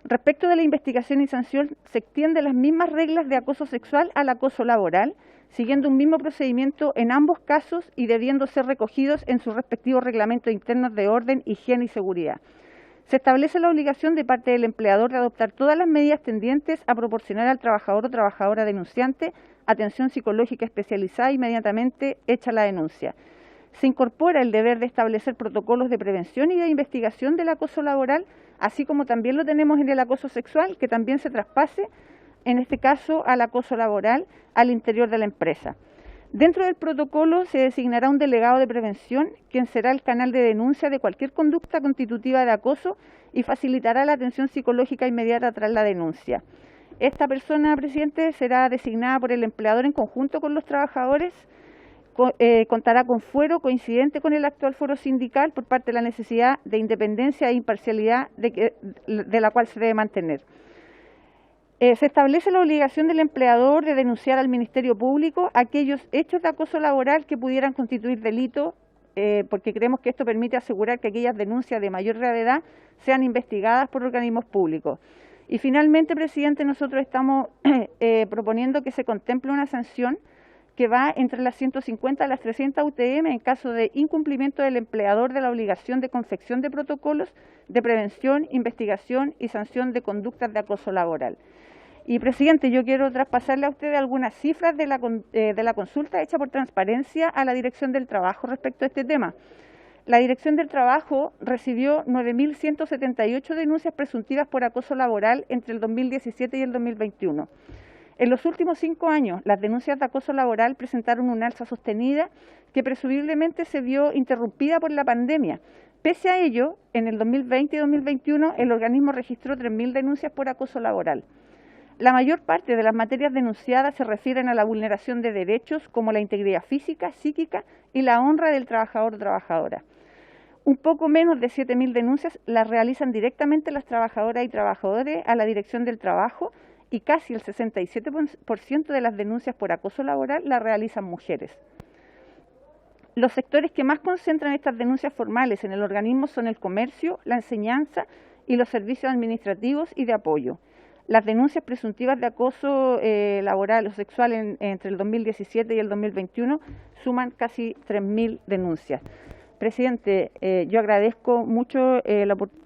Respecto de la investigación y sanción, se extienden las mismas reglas de acoso sexual al acoso laboral, siguiendo un mismo procedimiento en ambos casos y debiendo ser recogidos en sus respectivos reglamentos internos de orden, higiene y seguridad. Se establece la obligación de parte del empleador de adoptar todas las medidas tendientes a proporcionar al trabajador o trabajadora denunciante atención psicológica especializada inmediatamente hecha la denuncia. Se incorpora el deber de establecer protocolos de prevención y de investigación del acoso laboral, así como también lo tenemos en el acoso sexual, que también se traspase, en este caso, al acoso laboral al interior de la empresa. Dentro del protocolo se designará un delegado de prevención, quien será el canal de denuncia de cualquier conducta constitutiva de acoso y facilitará la atención psicológica inmediata tras la denuncia. Esta persona, presidente, será designada por el empleador en conjunto con los trabajadores, contará con fuero coincidente con el actual foro sindical por parte de la necesidad de independencia e imparcialidad de la cual se debe mantener. Se establece la obligación del empleador de denunciar al Ministerio Público aquellos hechos de acoso laboral que pudieran constituir delito, porque creemos que esto permite asegurar que aquellas denuncias de mayor gravedad sean investigadas por organismos públicos. Y finalmente, presidente, nosotros estamos proponiendo que se contemple una sanción que va entre las 150 a las 300 UTM en caso de incumplimiento del empleador de la obligación de confección de protocolos de prevención, investigación y sanción de conductas de acoso laboral. Y, presidente, yo quiero traspasarle a usted algunas cifras de la consulta hecha por Transparencia a la Dirección del Trabajo respecto a este tema. La Dirección del Trabajo recibió 9.178 denuncias presuntivas por acoso laboral entre el 2017 y el 2021. En los últimos 5 años, las denuncias de acoso laboral presentaron un alza sostenida que presumiblemente se vio interrumpida por la pandemia. Pese a ello, en el 2020 y 2021, el organismo registró 3.000 denuncias por acoso laboral. La mayor parte de las materias denunciadas se refieren a la vulneración de derechos como la integridad física, psíquica y la honra del trabajador o trabajadora. Un poco menos de 7.000 denuncias las realizan directamente las trabajadoras y trabajadores a la Dirección del Trabajo y casi el 67% de las denuncias por acoso laboral las realizan mujeres. Los sectores que más concentran estas denuncias formales en el organismo son el comercio, la enseñanza y los servicios administrativos y de apoyo. Las denuncias presuntivas de acoso laboral o sexual entre el 2017 y el 2021 suman casi 3.000 denuncias. Presidente, yo agradezco mucho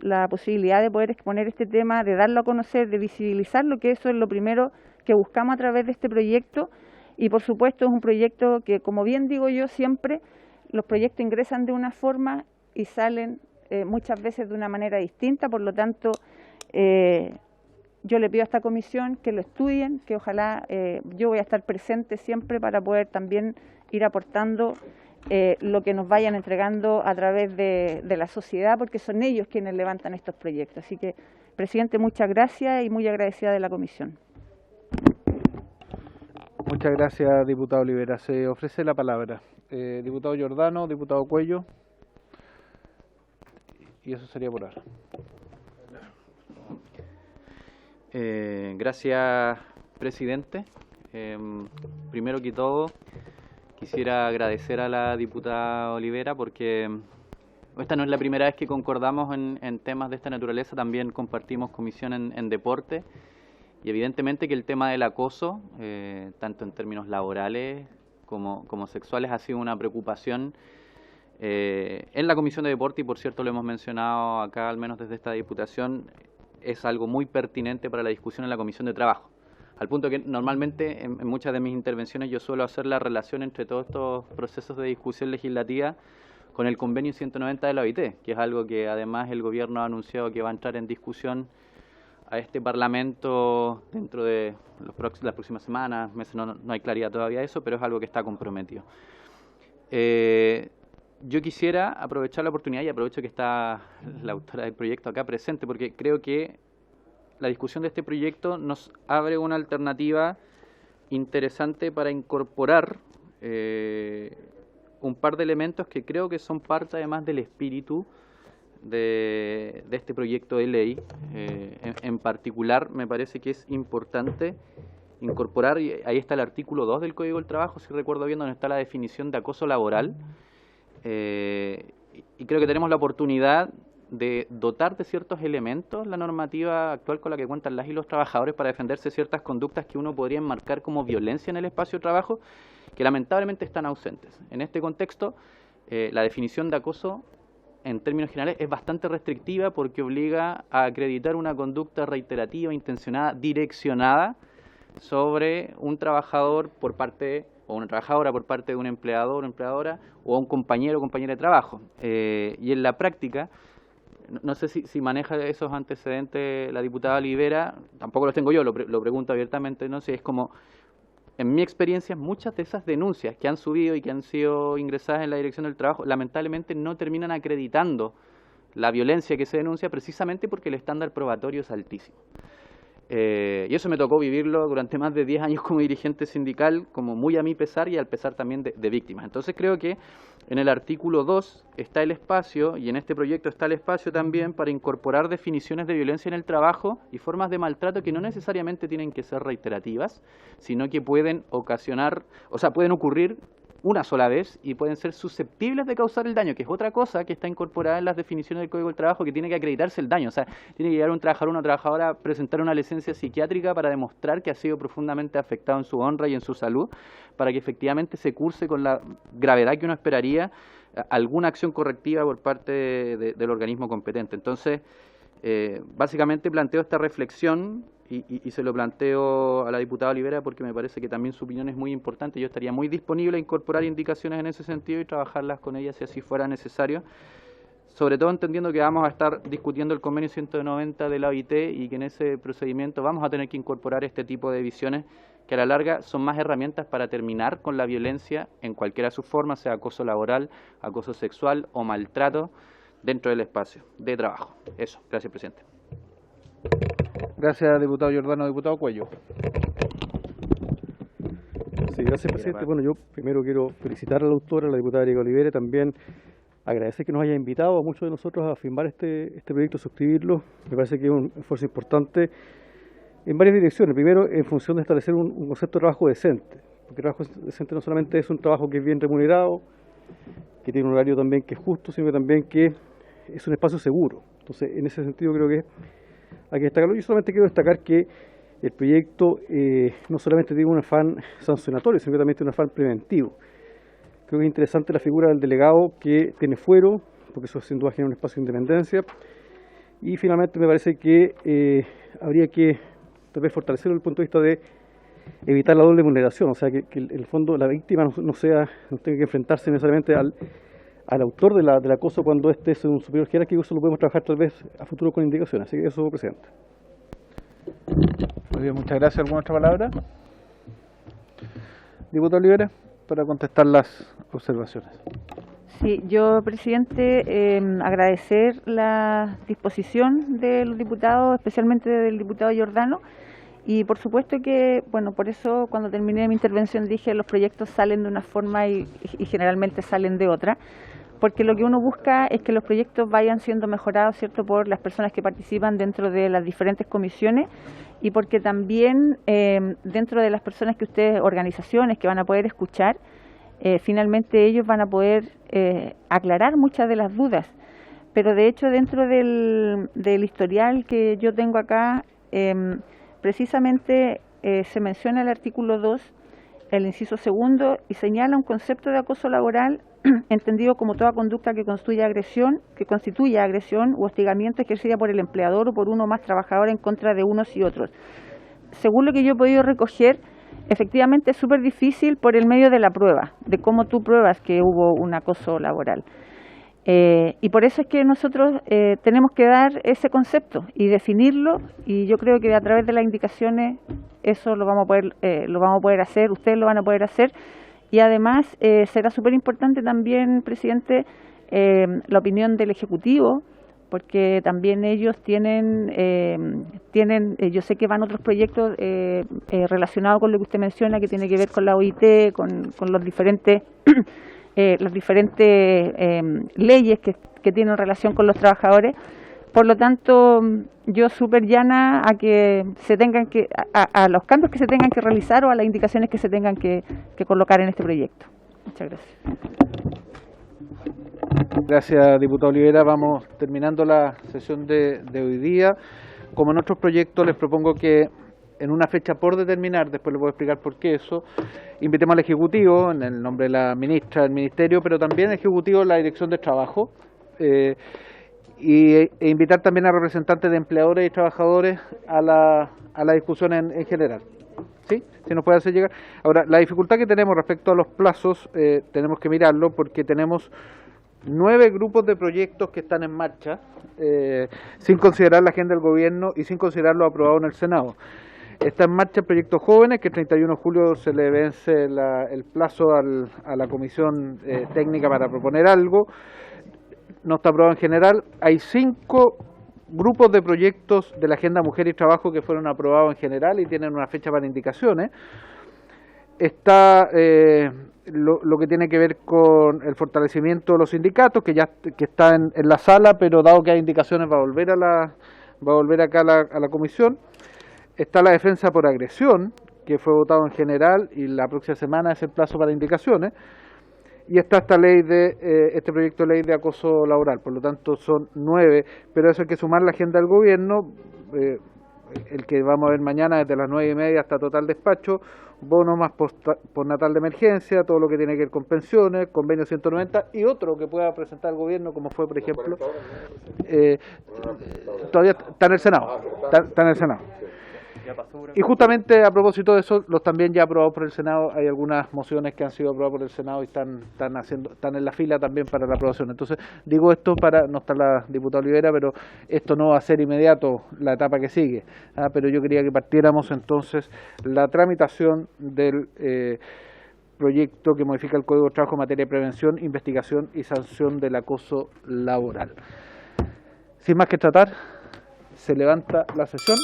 la posibilidad de poder exponer este tema, de darlo a conocer, de visibilizarlo, que eso es lo primero que buscamos a través de este proyecto. Y por supuesto es un proyecto que, como bien digo yo siempre, los proyectos ingresan de una forma y salen muchas veces de una manera distinta. Por lo tanto, yo le pido a esta comisión que lo estudien, que ojalá yo voy a estar presente siempre para poder también ir aportando lo que nos vayan entregando a través de la sociedad, porque son ellos quienes levantan estos proyectos. Así que, presidente, muchas gracias y muy agradecida de la comisión. Muchas gracias, diputado Olivera. Se ofrece la palabra. Diputado Giordano, diputado Cuello. Y eso sería por ahora. Gracias, presidente. Primero que todo, quisiera agradecer a la diputada Olivera porque esta no es la primera vez que concordamos en temas de esta naturaleza, también compartimos comisión en deporte y evidentemente que el tema del acoso, tanto en términos laborales como sexuales, ha sido una preocupación en la comisión de deporte y por cierto lo hemos mencionado acá, al menos desde esta diputación, es algo muy pertinente para la discusión en la comisión de trabajo. Al punto que normalmente en muchas de mis intervenciones yo suelo hacer la relación entre todos estos procesos de discusión legislativa con el convenio 190 de la OIT, que es algo que además el gobierno ha anunciado que va a entrar en discusión a este Parlamento dentro de las próximas semanas, meses, no hay claridad todavía de eso, pero es algo que está comprometido. Yo quisiera aprovechar la oportunidad y aprovecho que está la autora del proyecto acá presente, porque creo que la discusión de este proyecto nos abre una alternativa interesante para incorporar un par de elementos que creo que son parte además del espíritu de este proyecto de ley. En particular me parece que es importante incorporar, y ahí está el artículo 2 del Código del Trabajo, si recuerdo bien, donde está la definición de acoso laboral, y creo que tenemos la oportunidad de dotar de ciertos elementos la normativa actual con la que cuentan las y los trabajadores para defenderse de ciertas conductas que uno podría enmarcar como violencia en el espacio de trabajo, que lamentablemente están ausentes. En este contexto, la definición de acoso, en términos generales, es bastante restrictiva porque obliga a acreditar una conducta reiterativa, intencionada, direccionada sobre un trabajador por parte, o una trabajadora por parte de un empleador o empleadora, o a un compañero o compañera de trabajo. Y en la práctica, no sé si maneja esos antecedentes la diputada Olivera, tampoco los tengo yo, lo pregunto abiertamente, no sé, es como, en mi experiencia, muchas de esas denuncias que han subido y que han sido ingresadas en la Dirección del Trabajo, lamentablemente no terminan acreditando la violencia que se denuncia precisamente porque el estándar probatorio es altísimo. Y eso me tocó vivirlo durante más de 10 años como dirigente sindical, como muy a mi pesar y al pesar también de víctimas. Entonces creo que en el artículo 2 está el espacio, y en este proyecto está el espacio también para incorporar definiciones de violencia en el trabajo y formas de maltrato que no necesariamente tienen que ser reiterativas, sino que pueden ocasionar, o sea, pueden ocurrir una sola vez y pueden ser susceptibles de causar el daño, que es otra cosa que está incorporada en las definiciones del Código del Trabajo, que tiene que acreditarse el daño. O sea, tiene que llegar un trabajador o una trabajadora a presentar una licencia psiquiátrica para demostrar que ha sido profundamente afectado en su honra y en su salud, para que efectivamente se curse con la gravedad que uno esperaría alguna acción correctiva por parte del organismo competente. Entonces, básicamente planteo esta reflexión y se lo planteo a la diputada Olivera porque me parece que también su opinión es muy importante. Yo estaría muy disponible a incorporar indicaciones en ese sentido y trabajarlas con ella si así fuera necesario, sobre todo entendiendo que vamos a estar discutiendo el convenio 190 de la OIT y que en ese procedimiento vamos a tener que incorporar este tipo de visiones que a la larga son más herramientas para terminar con la violencia en cualquiera de sus formas, sea acoso laboral, acoso sexual o maltrato dentro del espacio de trabajo. Eso, gracias, presidente. Gracias, diputado Giordano. Diputado Cuello. Sí, gracias, presidente. Bueno, yo primero quiero felicitar a la autora, la diputada Erika Olivera, y también agradecer que nos haya invitado a muchos de nosotros a firmar este proyecto, suscribirlo. Me parece que es un esfuerzo importante en varias direcciones. Primero, en función de establecer un concepto de trabajo decente, porque el trabajo decente no solamente es un trabajo que es bien remunerado, que tiene un horario también que es justo, sino que también que es un espacio seguro. Entonces, en ese sentido creo que hay que destacarlo. Yo solamente quiero destacar que el proyecto no solamente tiene un afán sancionatorio, sino que también tiene un afán preventivo. Creo que es interesante la figura del delegado que tiene fuero, porque eso sin duda genera un espacio de independencia. Y finalmente me parece que habría que tal vez fortalecerlo desde el punto de vista de evitar la doble vulneración, o sea, que en el fondo la víctima no tenga que enfrentarse necesariamente al autor del acoso cuando este es un superior jerárquico. Eso lo podemos trabajar tal vez a futuro con indicaciones. Así que eso, presidente. Muy bien, muchas gracias. ¿Alguna otra palabra? Diputado Olivera, para contestar las observaciones. Sí, yo, presidente, agradecer la disposición de los diputados, especialmente del diputado Giordano, y por supuesto que, bueno, por eso cuando terminé mi intervención dije los proyectos salen de una forma y generalmente salen de otra, porque lo que uno busca es que los proyectos vayan siendo mejorados, ¿cierto?, por las personas que participan dentro de las diferentes comisiones y porque también dentro de las personas que ustedes, organizaciones que van a poder escuchar, finalmente ellos van a poder aclarar muchas de las dudas. Pero de hecho dentro del historial que yo tengo acá, precisamente se menciona el artículo 2, el inciso segundo, y señala un concepto de acoso laboral entendido como toda conducta que constituya agresión u hostigamiento ejercida por el empleador o por uno o más trabajadores en contra de unos y otros. Según lo que yo he podido recoger, efectivamente es súper difícil por el medio de la prueba, de cómo tú pruebas que hubo un acoso laboral. Y por eso es que nosotros tenemos que dar ese concepto y definirlo, y yo creo que a través de las indicaciones eso lo vamos a poder hacer, ustedes lo van a poder hacer, y además será súper importante también, presidente, la opinión del Ejecutivo, porque también ellos tienen yo sé que van otros proyectos relacionados con lo que usted menciona, que tiene que ver con la OIT, con los diferentes las diferentes leyes que tienen relación con los trabajadores, Por lo tanto, yo súper llana a que se tengan que, a los cambios que se tengan que realizar o a las indicaciones que se tengan que colocar en este proyecto. Muchas gracias. Gracias, diputado Olivera. Vamos terminando la sesión de hoy día. Como en otros proyectos, les propongo que en una fecha por determinar, después les voy a explicar por qué eso, invitemos al Ejecutivo, en el nombre de la ministra del Ministerio, pero también al Ejecutivo de la Dirección de Trabajo, e invitar también a representantes de empleadores y trabajadores a la discusión en general. ¿Sí? Si nos puede hacer llegar. Ahora, la dificultad que tenemos respecto a los plazos, tenemos que mirarlo porque tenemos 9 grupos de proyectos que están en marcha, sin considerar la agenda del gobierno y sin considerar lo aprobado en el Senado. Está en marcha el proyecto Jóvenes, que el 31 de julio se le vence el plazo a la comisión técnica para proponer algo. No está aprobado en general. Hay 5 grupos de proyectos de la Agenda Mujer y Trabajo que fueron aprobados en general y tienen una fecha para indicaciones. Está lo que tiene que ver con el fortalecimiento de los sindicatos, que está en la sala, pero dado que hay indicaciones va a volver acá a la comisión. Está la defensa por agresión, que fue votado en general y la próxima semana es el plazo para indicaciones. Y está este proyecto de ley de acoso laboral, por lo tanto son 9, pero eso hay que sumar la agenda del gobierno, el que vamos a ver mañana desde las 9:30 hasta total despacho, bono más postnatal de emergencia, todo lo que tiene que ver con pensiones, convenio 190 y otro que pueda presentar el gobierno, como fue por ejemplo, todavía está en el Senado, está en el Senado. Y justamente a propósito de eso, los también ya aprobados por el Senado, hay algunas mociones que han sido aprobadas por el Senado y están en la fila también para la aprobación. Entonces, digo esto no está la diputada Olivera, pero esto no va a ser inmediato la etapa que sigue. Pero yo quería que partiéramos entonces la tramitación del proyecto que modifica el Código de Trabajo en materia de prevención, investigación y sanción del acoso laboral. Sin más que tratar, se levanta la sesión.